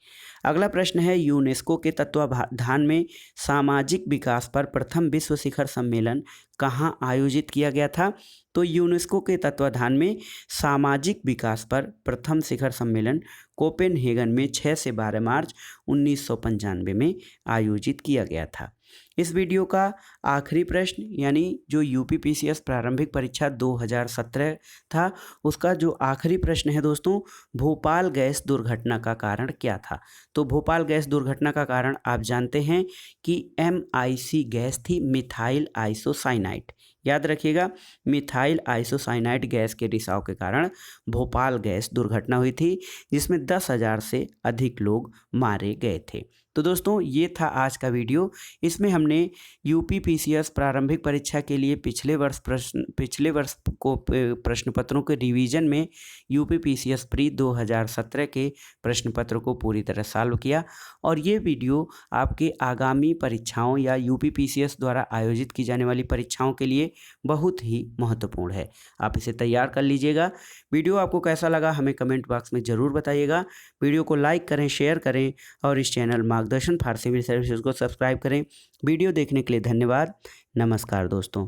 अगला प्रश्न है, यूनेस्को के तत्वाधान में सामाजिक विकास पर प्रथम विश्व शिखर सम्मेलन कहाँ आयोजित किया गया था? तो यूनेस्को के तत्वाधान में सामाजिक विकास पर प्रथम शिखर सम्मेलन कोपेनहेगन में 6 से 12 मार्च 1995 में आयोजित किया गया था। इस वीडियो का आखिरी प्रश्न यानी जो यूपीपीसीएस प्रारंभिक परीक्षा 2017 था, उसका जो आखिरी प्रश्न है दोस्तों, भोपाल गैस दुर्घटना का कारण क्या था? तो भोपाल गैस दुर्घटना का कारण आप जानते हैं कि MIC गैस थी, मिथाइल आइसोसाइनाइड। याद रखिएगा, मिथाइल आइसोसाइनाइड गैस के रिसाव के कारण भोपाल गैस दुर्घटना हुई थी, जिसमें 10,000 से अधिक लोग मारे गए थे। तो दोस्तों ये था आज का वीडियो। इसमें हमने यूपीपीसीएस प्रारंभिक परीक्षा के लिए पिछले वर्ष को प्रश्न पत्रों के रिवीजन में यूपीपीसीएस प्री 2017 के प्रश्न पत्र को पूरी तरह सॉल्व किया, और ये वीडियो आपके आगामी परीक्षाओं या यूपीपीसीएस द्वारा आयोजित की जाने वाली परीक्षाओं के लिए बहुत ही महत्वपूर्ण है। आप इसे तैयार कर लीजिएगा। वीडियो आपको कैसा लगा हमें कमेंट बॉक्स में ज़रूर बताइएगा। वीडियो को लाइक करें, शेयर करें और इस चैनल मार्गदर्शन फॉर सिविल सर्विसेज को सब्सक्राइब करें। वीडियो देखने के लिए धन्यवाद। नमस्कार दोस्तों।